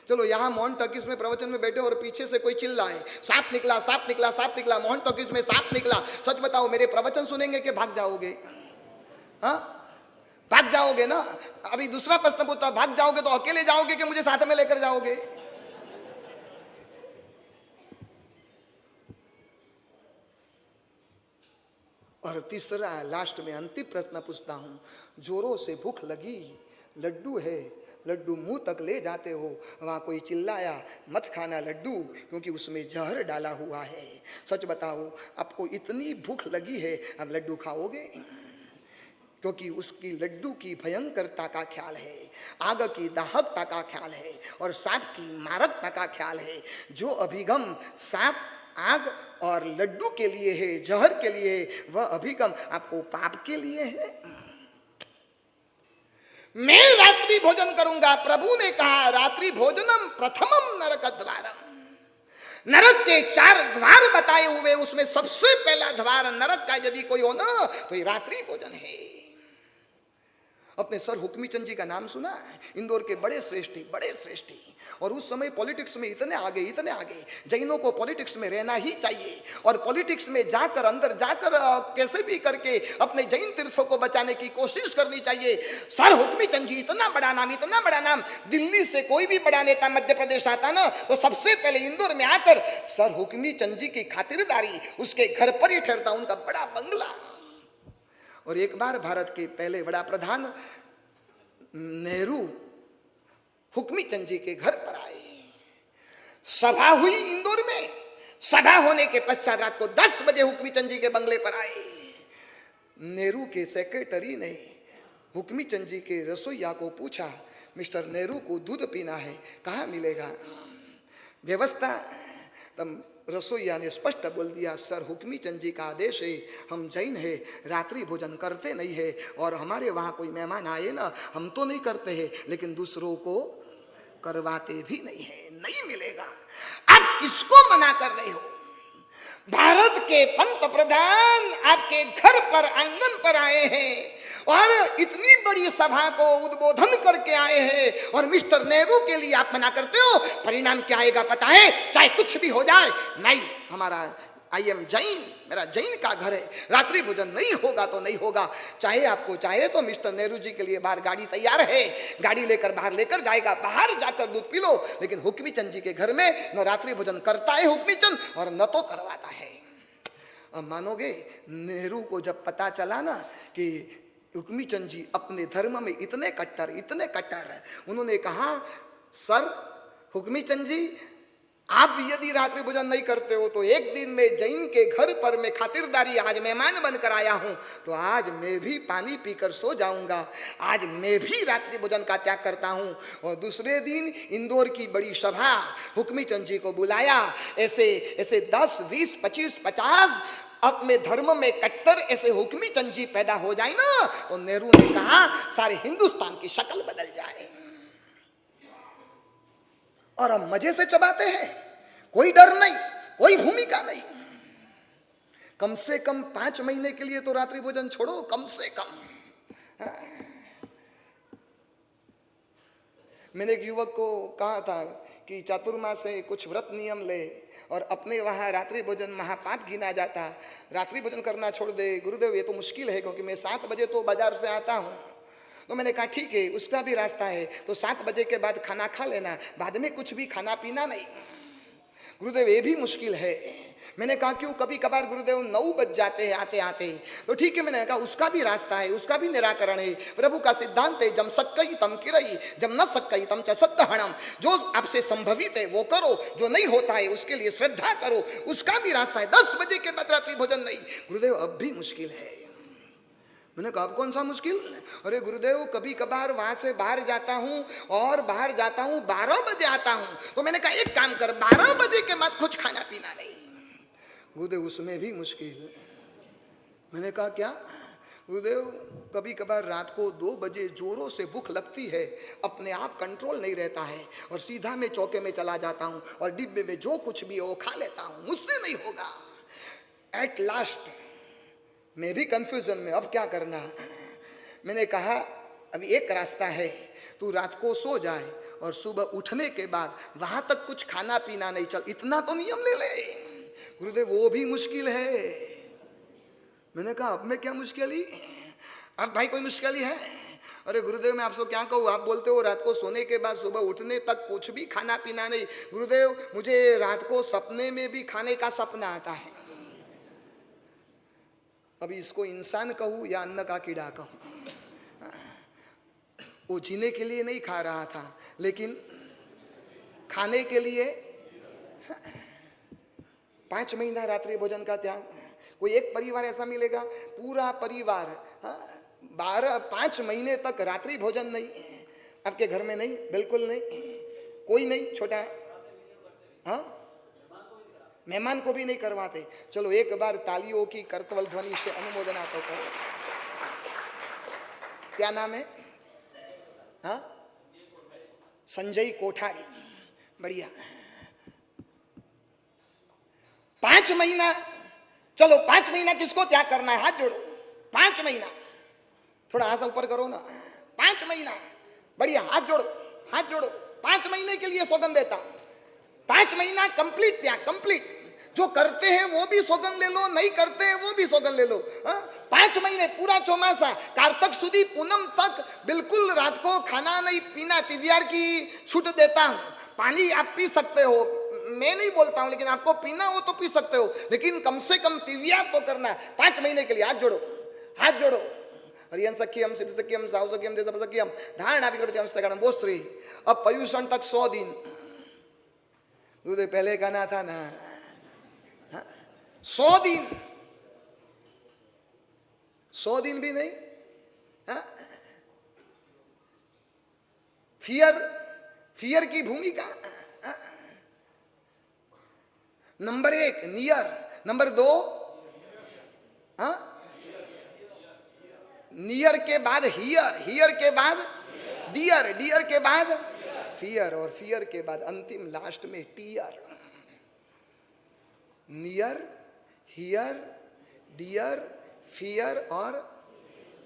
चलो यहाँ मोहन टॉकीज में प्रवचन में बैठे और पीछे से कोई चिल्ला है, सांप निकला, सांप निकला, सांप निकला, मोहन टॉकीज में सांप निकला। सच बताओ, मेरे प्रवचन सुनेंगे कि भाग जाओगे? हाँ, भाग जाओगे ना। अभी दूसरा प्रश्न पूछता, भाग जाओगे तो अकेले जाओगे कि मुझे साथ में लेकर जाओगे? और तीसरा लास्ट में अंतिम प्रश्न पूछता हूं, जोरों से भूख लगी, लड्डू है, लड्डू मुंह तक ले जाते हो, वहां कोई चिल्लाया मत खाना लड्डू क्योंकि उसमें जहर डाला हुआ है। सच बताओ, आपको इतनी भूख लगी है, अब लड्डू खाओगे? क्योंकि उसकी लड्डू की भयंकरता का ख्याल है, आग की दाहकता का ख्याल है और सांप की मारकता का ख्याल है। जो अभिगम सांप, आग और लड्डू के लिए है, जहर के लिए है, वह अभिगम आपको पाप के लिए है। मैं रात्रि भोजन करूंगा, प्रभु ने कहा रात्रि भोजनम प्रथमम नरक द्वारम। नरक के 4 द्वार बताए हुए, उसमें सबसे पहला द्वार नरक का यदि कोई हो ना तो ये रात्रि भोजन है। अपने सर हुक्मी चंद जी का नाम सुना है? इंदौर के बड़े श्रेष्ठी, बड़े श्रेष्ठी। और उस समय पॉलिटिक्स में इतने आगे, इतने आगे। जैनों को पॉलिटिक्स में रहना ही चाहिए और पॉलिटिक्स में जाकर, अंदर जाकर कैसे भी करके अपने जैन तीर्थों को बचाने की कोशिश करनी चाहिए। सर हुक्मी चंद जी, इतना बड़ा नाम, इतना बड़ा नाम। दिल्ली से कोई भी बड़ा नेता मध्य प्रदेश आता ना तो सबसे पहले इंदौर में आकर सर हुक्मी चंद जी की खातिरदारी उसके घर पर ही ठहरता, उनका बड़ा बंगला। और एक बार भारत के पहले बड़ा प्रधान नेहरू हुक्मी चंद जी के घर पर आए, सभा हुई इंदौर में। सभा होने के पश्चात रात को 10 बजे हुक्मी चंद जी के बंगले पर आए। नेहरू के सेक्रेटरी ने हुक्मी चंद जी के रसोइया को पूछा, मिस्टर नेहरू को दूध पीना है, कहाँ मिलेगा व्यवस्था? तब रसोइया ने स्पष्ट बोल दिया, सर हुक्मी चंद जी का आदेश है, हम जैन है, रात्रि भोजन करते नहीं है और हमारे वहाँ कोई मेहमान आए ना, हम तो नहीं करते हैं लेकिन दूसरों को करवाते भी नहीं है, नहीं मिलेगा। आप किसको मना कर रहे हो? भारत के पंत प्रधान आपके घर पर, आंगन पर आए हैं और इतनी बड़ी सभा को उद्बोधन करके आए हैं और मिस्टर नेहरू के लिए आप मना करते हो। परिणाम क्या आएगा पता है? चाहे कुछ भी हो जाए, नहीं, हमारा आई एम जैन, मेरा जैन का घर है, रात्रि भोजन नहीं होगा तो नहीं होगा। चाहे आपको चाहे तो मिस्टर नेहरू जी के लिए बाहर गाड़ी तैयार है, गाड़ी लेकर बाहर लेकर जाएगा, बाहर जाकर दूध पी लो। लेकिन हुक्मी चंद जी के घर में न रात्रि भोजन करता है हुक्मी चंद और न तो करवाता है। अब मानोगे, नेहरू को जब पता चला ना कि हुक्मी चंद जी अपने धर्म में इतने कट्टर, इतने कट्टर, उन्होंने कहा, सर हुक्मी चंद जी, आप यदि रात्रि भोजन नहीं करते हो तो एक दिन में जैन के घर पर मैं खातिरदारी, आज मेहमान बनकर आया हूं, तो आज मैं भी पानी पीकर सो जाऊंगा, आज मैं भी रात्रि भोजन का त्याग करता हूं। और दूसरे दिन इंदौर की बड़ी सभा, हुक्मी चंद जी को बुलाया। ऐसे ऐसे 10, 20, 25, 50 अपने धर्म में कट्टर ऐसे हुक्मी चंद जी पैदा हो जाए ना, तो नेहरू ने कहा सारे हिंदुस्तान की शक्ल बदल जाए। और हम मजे से चबाते हैं, कोई डर नहीं, कोई भूमिका नहीं। कम से कम 5 महीने के लिए तो रात्रि भोजन छोड़ो, कम से कम। मैंने एक युवक को कहा था कि चातुर्मास से कुछ व्रत नियम ले और अपने वहाँ रात्रि भोजन महापाप गिना जाता, रात्रि भोजन करना छोड़ दे। गुरुदेव ये तो मुश्किल है, क्योंकि मैं 7 बजे तो बाजार से आता हूँ। तो मैंने कहा ठीक है, उसका भी रास्ता है, तो 7 बजे के बाद खाना खा लेना, बाद में कुछ भी खाना पीना नहीं। गुरुदेव ये भी मुश्किल है। मैंने कहा क्यों? कभी कभार गुरुदेव 9 बज जाते हैं आते आते। तो ठीक है, मैंने कहा उसका भी रास्ता है, उसका भी निराकरण है। प्रभु का सिद्धांत है, जम सक्कई तम किरई, जम न सक्कई तम च सत्तहणम। जो आपसे संभवित है वो करो, जो नहीं होता है उसके लिए श्रद्धा करो, उसका भी रास्ता है। 10 बजे के बाद रात्रि भोजन नहीं। गुरुदेव अब भी मुश्किल है। मैंने कहा अब कौन सा मुश्किल? अरे गुरुदेव कभी कभार वहां से बाहर जाता हूं और बाहर जाता हूं 12 बजे आता हूं। तो मैंने कहा एक काम कर, 12 बजे के बाद कुछ खाना पीना नहीं। गुरुदेव उसमें भी मुश्किल। मैंने कहा क्या? गुरुदेव कभी कभार रात को 2 बजे जोरों से भूख लगती है, अपने आप कंट्रोल नहीं रहता है और सीधा मैं चौके में चला जाता हूं और डिब्बे में जो कुछ भी है वो खा लेता हूं, मुझसे नहीं होगा। एट लास्ट मैं भी कंफ्यूजन में, अब क्या करना। मैंने कहा अभी एक रास्ता है, तू रात को सो जाए और सुबह उठने के बाद वहां तक कुछ खाना पीना नहीं, चल इतना तो नियम ले ले। गुरुदेव वो भी मुश्किल है। मैंने कहा अब मैं क्या मुश्किल ही, अब भाई कोई मुश्किल ही है? अरे गुरुदेव मैं आपसे क्या कहूँ, आप बोलते हो रात को सोने के बाद सुबह उठने तक कुछ भी खाना पीना नहीं। गुरुदेव मुझे रात को सपने में भी खाने का सपना आता है। अभी इसको इंसान कहूं या अन्न का कीड़ा कहूं? वो जीने के लिए नहीं खा रहा था, लेकिन खाने के लिए 5 महीना रात्रि भोजन का त्याग। कोई एक परिवार ऐसा मिलेगा, पूरा परिवार 5 महीने तक रात्रि भोजन नहीं, आपके घर में नहीं, बिल्कुल नहीं, कोई नहीं, छोटा हाँ मेहमान को भी नहीं करवाते। चलो एक बार तालियों की करतवल ध्वनि से अनुमोदना तो करो। क्या नाम है? हाँ संजय कोठारी, बढ़िया। 5 महीना, चलो 5 महीना किसको त्याग करना है? हाथ जोड़ो। 5 महीना, थोड़ा हाथ ऊपर करो ना। 5 महीना, बढ़िया, हाथ जोड़ो, हाथ जोड़ो। 5 महीने के लिए सौगंध देता हूं। 5 महीना कंप्लीट त्याग, कंप्लीट। जो करते हैं वो भी सौगंध ले लो, नहीं करते हैं वो भी सौगंध ले लो। 5 महीने पूरा चौमासा, कार्तक सुदी पूनम तक बिल्कुल रात को खाना नहीं पीना, तिवियार की छूट देता हूं। पानी आप पी सकते हो, मैं नहीं बोलता हूं, लेकिन आपको पीना हो तो पी सकते हो, लेकिन कम से कम तिवियार तो करना। 5 महीने के लिए हाथ जोड़ो, हाथ जोड़ो। हरियन सखियम सिद्ध सखियम साहु सखियम देव सखियम धारणा विक्रम स्थगणम बोस्त्री। अब पर्यूषण तक 100 दिन। पहले गाना था ना 100 दिन, 100 दिन भी नहीं। फियर की भूमिका नंबर 1 नियर, नंबर 2 नियर के बाद हियर, हियर के बाद डियर, डियर के बाद फियर और फियर के बाद अंतिम लास्ट में tear. Near, here, dear, fear और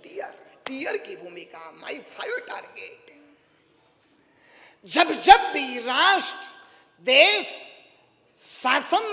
टीयर। टीयर की भूमिका, माई 5 टारगेट। जब जब भी राष्ट्र, देश, शासन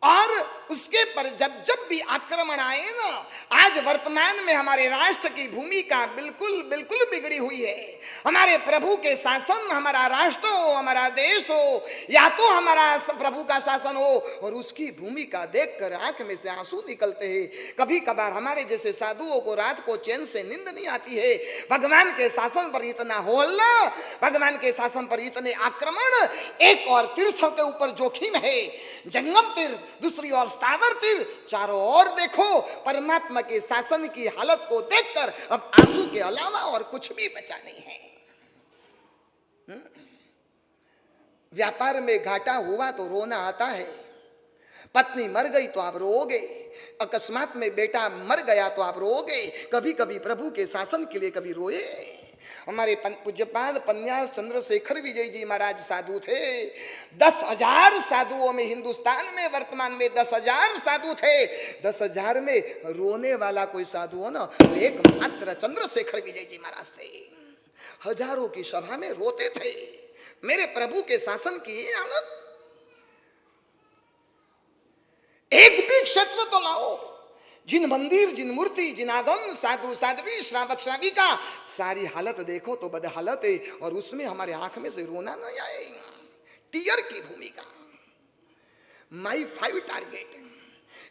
और उसके पर जब जब भी आक्रमण आए ना, आज वर्तमान में हमारे राष्ट्र की भूमिका बिल्कुल बिल्कुल बिगड़ी हुई है। हमारे प्रभु के शासन, हमारा राष्ट्र हो, हमारा देश हो, या तो हमारा प्रभु का शासन हो, और उसकी भूमिका देखकर आंख में से आंसू निकलते हैं। कभी कभार हमारे जैसे साधुओं को रात को चैन से नींद नहीं आती है। भगवान के शासन पर इतना होल्ला, भगवान के शासन पर इतने आक्रमण। एक और तीर्थों के ऊपर जोखिम है, जंगम तीर्थ, दूसरी ओर स्थावर तीर्थ, चारों ओर देखो। परमात्मा के शासन की हालत को देखकर अब आंसू के अलावा और कुछ भी बचा नहीं है। व्यापार में घाटा हुआ तो रोना आता है, पत्नी मर गई तो आप रोओगे, अकस्मात में बेटा मर गया तो आप रोओगे। कभी कभी प्रभु के शासन के लिए कभी रोए। हमारे पूज्यपाद पन्यास चंद्रशेखर विजय जी महाराज साधु थे। 10,000 साधुओं में हिंदुस्तान में वर्तमान में 10,000 साधु थे। 10,000 में रोने वाला कोई साधु हो ना तो एकमात्र चंद्रशेखर विजय जी महाराज थे। हजारों की सभा में रोते थे, मेरे प्रभु के शासन की ये हालत। एक भी क्षेत्र तो लाओ, जिन मंदिर, जिन मूर्ति, जिन आगम, साधु साध्वी, श्रावक श्राविका, सारी हालत देखो तो बदहालत है। और उसमें हमारे आंख में से रोना नहीं आए। टीयर की भूमिका, माई 5 टारगेट,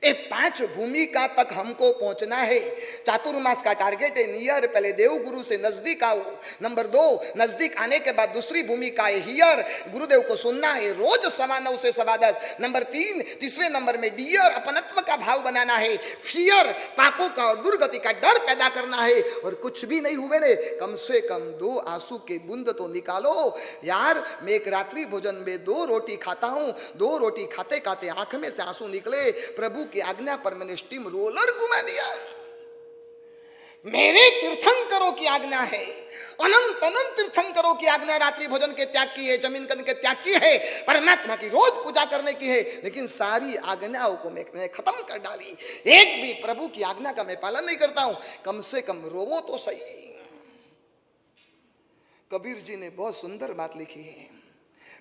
ये 5 भूमिका तक हमको पहुंचना है। चातुर्मास का टारगेट है नियर, पहले देव गुरु से नजदीक आओ। नंबर 2, नजदीक आने के बाद दूसरी भूमिका है हियर, गुरुदेव को सुनना है रोज 9:15 से 10:15। नंबर 3, तीसरे नंबर में डियर, अपनत्व का भाव बनाना है। फियर, पापों का और दुर्गति का डर पैदा करना है। और कुछ भी नहीं हुए ने, कम से कम 2 आंसू के बूंद तो निकालो यार। मैं एक रात्रि भोजन में 2 रोटी खाता हूं, 2 रोटी खाते खाते आंख में से आंसू निकले। प्रभु की आज्ञा पर मैंने स्टीम रोलर घुमा दिया। मेरे तीर्थंकरों की आज्ञा है, अनंत अनंत तीर्थंकरों की आज्ञा रात्रि भोजन के त्याग की है, जमीन करने के त्याग की है, परमात्मा की रोज पूजा करने की है। लेकिन सारी आज्ञाओं को मैं खत्म कर डाली। एक भी प्रभु की आज्ञा का मैं पालन नहीं करता हूं। कम से कम रोवो तो सही। कबीर जी ने बहुत सुंदर बात लिखी है,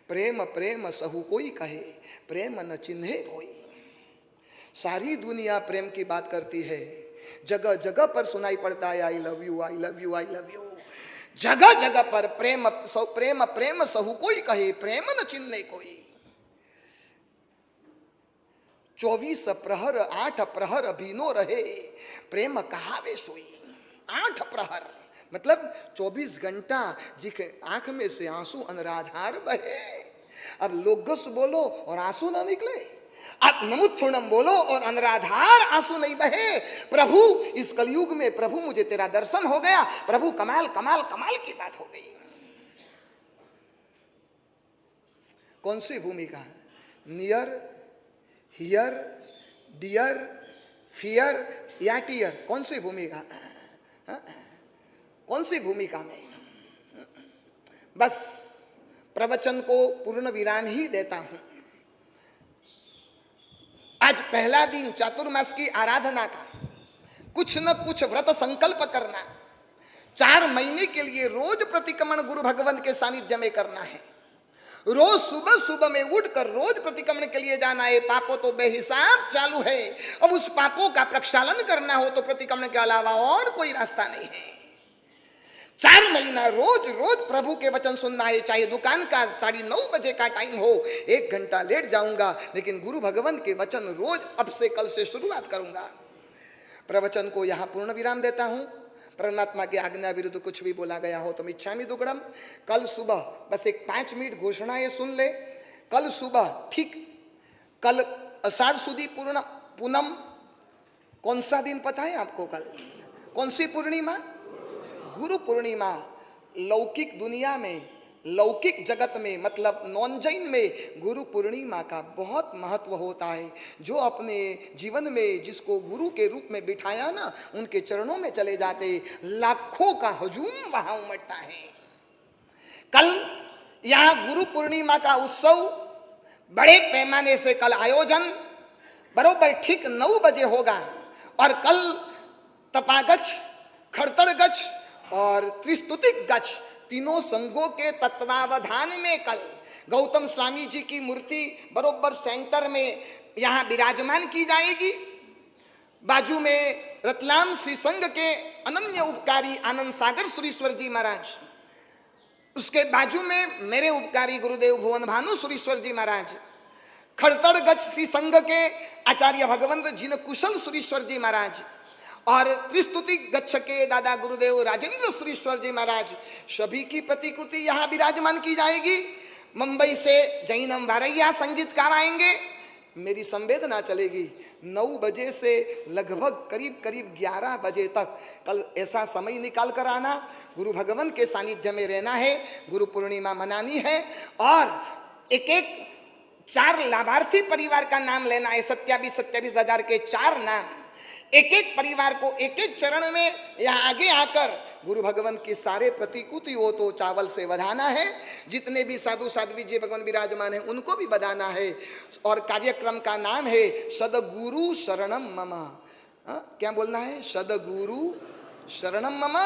प्रेम प्रेम सहु कोई कहे, प्रेम न चिन्हे कोई। सारी दुनिया प्रेम की बात करती है, जगह जगह पर सुनाई पड़ता है I love you, I love you, I love you. जगह जगह पर प्रेम प्रेम प्रेम सहु कोई कहे, प्रेम न चिन्हे कोई। 24 प्रहर 8 प्रहर अभिनो रहे, प्रेम कहावे सोई। 8 प्रहर मतलब 24 घंटा जिसके आंख में से आंसू अनराधार बहे। अब लोगस बोलो और आंसू ना निकले, आप नमुत्थुणम बोलो और अनराधार आंसू नहीं बहे। प्रभु इस कलयुग में, प्रभु मुझे तेरा दर्शन हो गया, प्रभु कमाल कमाल कमाल की बात हो गई। कौन सी भूमिका? नियर, हियर, डियर, फियर या टीयर? कौन सी भूमिका? कौन सी भूमिका में? बस प्रवचन को पूर्ण विराम ही देता हूं। आज पहला दिन चातुर्मास की आराधना का, कुछ न कुछ व्रत संकल्प करना। 4 महीने के लिए रोज प्रतिक्रमण गुरु भगवंत के सानिध्य में करना है। रोज सुबह सुबह में उठकर रोज प्रतिक्रमण के लिए जाना है। पापों तो बेहिसाब चालू है। अब उस पापों का प्रक्षालन करना हो तो प्रतिक्रमण के अलावा और कोई रास्ता नहीं है। 4 महीना रोज रोज प्रभु के वचन सुनना है। चाहे दुकान का 9:30 बजे का टाइम हो, 1 घंटा लेट जाऊंगा, लेकिन गुरु भगवंत के वचन रोज अब से कल से शुरुआत करूंगा। प्रवचन को यहाँ पूर्ण विराम देता हूँ। परमात्मा की आज्ञा विरुद्ध कुछ भी बोला गया हो तो मिच्छामि दुक्कडम। कल सुबह बस एक 5 मिनट घोषणा ये सुन ले। कल सुबह ठीक, कल आषाढ़ सुदी पूनम, कौन सा दिन पता है आपको? कल कौन सी पूर्णिमा? गुरु पूर्णिमा। लौकिक दुनिया में, लौकिक जगत में मतलब नॉन जैन में गुरु पूर्णिमा का बहुत महत्व होता है। जो अपने जीवन में जिसको गुरु के रूप में बिठाया ना, उनके चरणों में चले जाते, लाखों का हजूम वहां उमड़ता है। कल यहाँ गुरु पूर्णिमा का उत्सव बड़े पैमाने से कल आयोजन बरोबर ठीक 9 बजे होगा। और कल तपागच्छ, खड़तड़गच्छ और त्रिस्तुतिक गच्छ तीनों संघों के तत्वावधान में कल गौतम स्वामी जी की मूर्ति बरोबर सेंटर में यहाँ विराजमान की जाएगी। बाजू में रतलाम श्री संघ के अनन्य उपकारी आनंद सागर सुरीश्वर जी महाराज, उसके बाजू में मेरे उपकारी गुरुदेव भुवन भानु सुरीश्वर जी महाराज, खड़तड़गच्छ श्री संघ के आचार्य भगवंत जिन कुशल सुरीश्वर जी महाराज, और त्रिस्तुति गच्छ के दादा गुरुदेव राजेंद्र सुरीश्वर जी महाराज, सभी की प्रतिकृति यहाँ विराजमान की जाएगी। मुंबई से जैनम वारैया संगीतकार आएंगे। मेरी संवेदना चलेगी 9 बजे से लगभग करीब 11 बजे तक। कल ऐसा समय निकाल कर आना, गुरु भगवान के सानिध्य में रहना है, गुरु पूर्णिमा मनानी है। और एक 4 लाभार्थी परिवार का नाम लेना है। 27 हजार के 4 नाम। एक परिवार को एक चरण में यहाँ आगे आकर गुरु भगवान के सारे प्रतिकूति हो तो चावल से बधाना है, जितने भी साधु साध्वी जी भगवान विराजमान है उनको भी बधाना है। और कार्यक्रम का नाम है सदगुरु शरणम मम। क्या बोलना है? सदगुरु शरणम मम।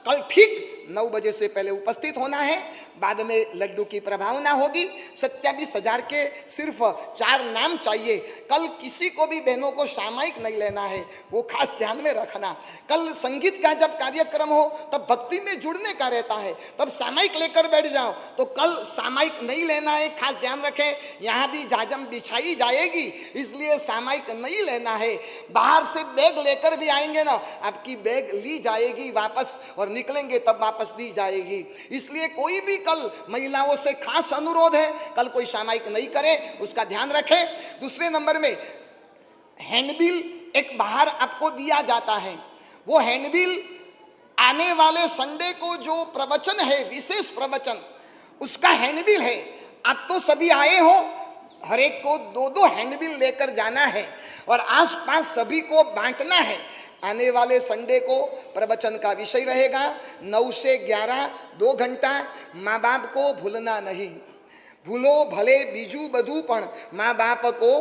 कल ठीक 9 बजे से पहले उपस्थित होना है। बाद में लड्डू की प्रभावना होगी। 27,000 के सिर्फ 4 नाम चाहिए। कल किसी को भी बहनों को सामायिक नहीं लेना है, वो खास ध्यान में रखना। कल संगीत का जब कार्यक्रम हो तब भक्ति में जुड़ने का रहता है, तब सामायिक लेकर बैठ जाओ। तो कल सामायिक नहीं लेना है, खास ध्यान रखें। यहाँ भी जाजम बिछाई जाएगी, इसलिए सामायिक नहीं लेना है। बाहर से बैग लेकर भी आएंगे ना, आपकी बैग ली जाएगी वापस, और निकलेंगे तब वापस दी जाएगी। इसलिए कोई भी कल महिलाओं से खास अनुरोध है, कल कोई सामायिक नहीं करे, उसका ध्यान रखें। दूसरे नंबर में हैंडबिल एक बाहर आपको दिया जाता है। वो हैंडबिल आने वाले संडे को जो प्रवचन है, विशेष प्रवचन, उसका हैंडबिल है। आप तो सभी आए हो, हर एक को 2-2 हैंडबिल लेकर जाना है और आसपास सभी को बांटना है। आने वाले संडे को प्रवचन का विषय रहेगा 9 से 11 2 घंटा। माँ बाप को भूलना नहीं। भूलो भले बीजू बधू पण माँ बाप को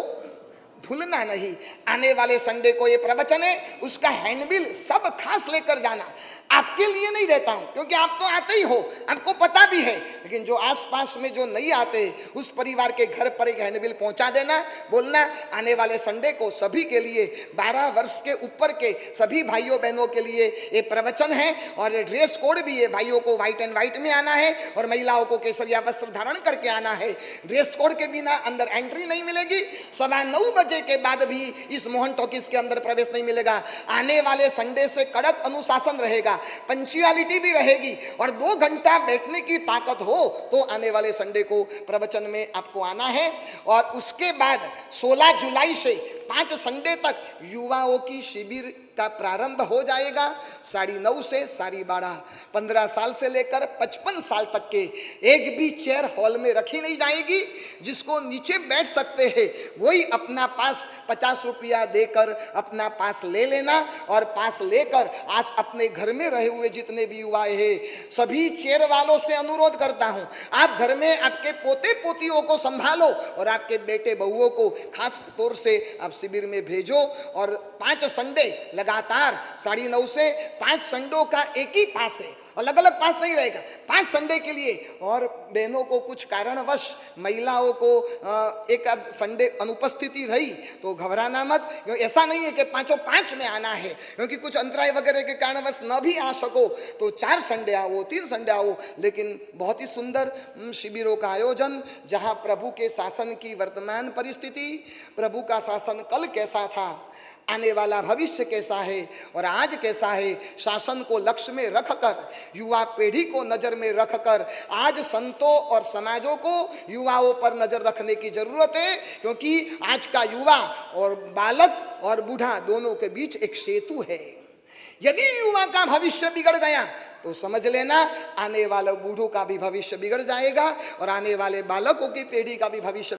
भूलना नहीं। आने वाले संडे को ये प्रवचन है, उसका हैंडबिल सब खास लेकर जाना। आपके लिए नहीं देता हूं क्योंकि आप तो आते ही हो, आपको पता भी है, लेकिन जो आसपास में जो नहीं आते उस परिवार के घर पर एक हैंडबिल पहुंचा देना। बोलना आने वाले संडे को सभी के लिए, 12 वर्ष के ऊपर के सभी भाइयों बहनों के लिए ये प्रवचन है। और ड्रेस कोड भी है, भाइयों को व्हाइट एंड व्हाइट में आना है और महिलाओं को केसरिया वस्त्र धारण करके आना है। ड्रेस कोड के बिना अंदर एंट्री नहीं मिलेगी। 9:15 बजे के बाद भी इस मोहन टॉकीज के अंदर प्रवेश नहीं मिलेगा। आने वाले संडे से कड़क अनुशासन रहेगा, पंक्चुअलिटी भी रहेगी, और 2 घंटा बैठने की ताकत हो तो आने वाले संडे को प्रवचन में आपको आना है। और उसके बाद 16 जुलाई से 5 संडे तक युवाओं की शिविर का प्रारंभ हो जाएगा। 9:30 से 12:30। 15 साल से लेकर 55 साल तक के एक भी चेयर हॉल में रखी नहीं जाएगी। जिसको नीचे बैठ सकते हैं वही अपना पास 50 रुपया देकर अपना पास ले लेना, और पास लेकर आज अपने घर में रहे हुए जितने भी युवा हैं सभी चेयर वालों से अनुरोध करता हूं, आप घर में आपके पोते पोतियों को संभालो और आपके बेटे बहुओं को खास तौर से आप शिविर में भेजो। और 5 संडे लगातार 9:30 से 5 संडों का एक ही पास है, अलग अलग पास नहीं रहेगा, 5 संडे के लिए। और बहनों को कुछ कारणवश महिलाओं को एक संडे अनुपस्थिति रही तो घबराना मत। ऐसा नहीं है कि 5 में आना है, क्योंकि कुछ अंतराय वगैरह के कारणवश न भी आ सको तो 4 संडे आओ, 3 संडे आओ, लेकिन बहुत ही सुंदर शिविरों का आयोजन, जहां प्रभु के शासन की वर्तमान परिस्थिति, प्रभु का शासन कल कैसा था, आने वाला भविष्य कैसा है और आज कैसा है, शासन को लक्ष्य में रखकर, युवा पीढ़ी को नजर में रखकर आज संतों और समाजों को युवाओं पर नजर रखने की जरूरत है। क्योंकि आज का युवा और बालक और बूढ़ा दोनों के बीच एक सेतु है। यदि युवा का भविष्य बिगड़ गया तो समझ लेना आने वाले बूढ़ों का भी भविष्य बिगड़ जाएगा और आने वाले बालकों की पीढ़ी का भी भविष्य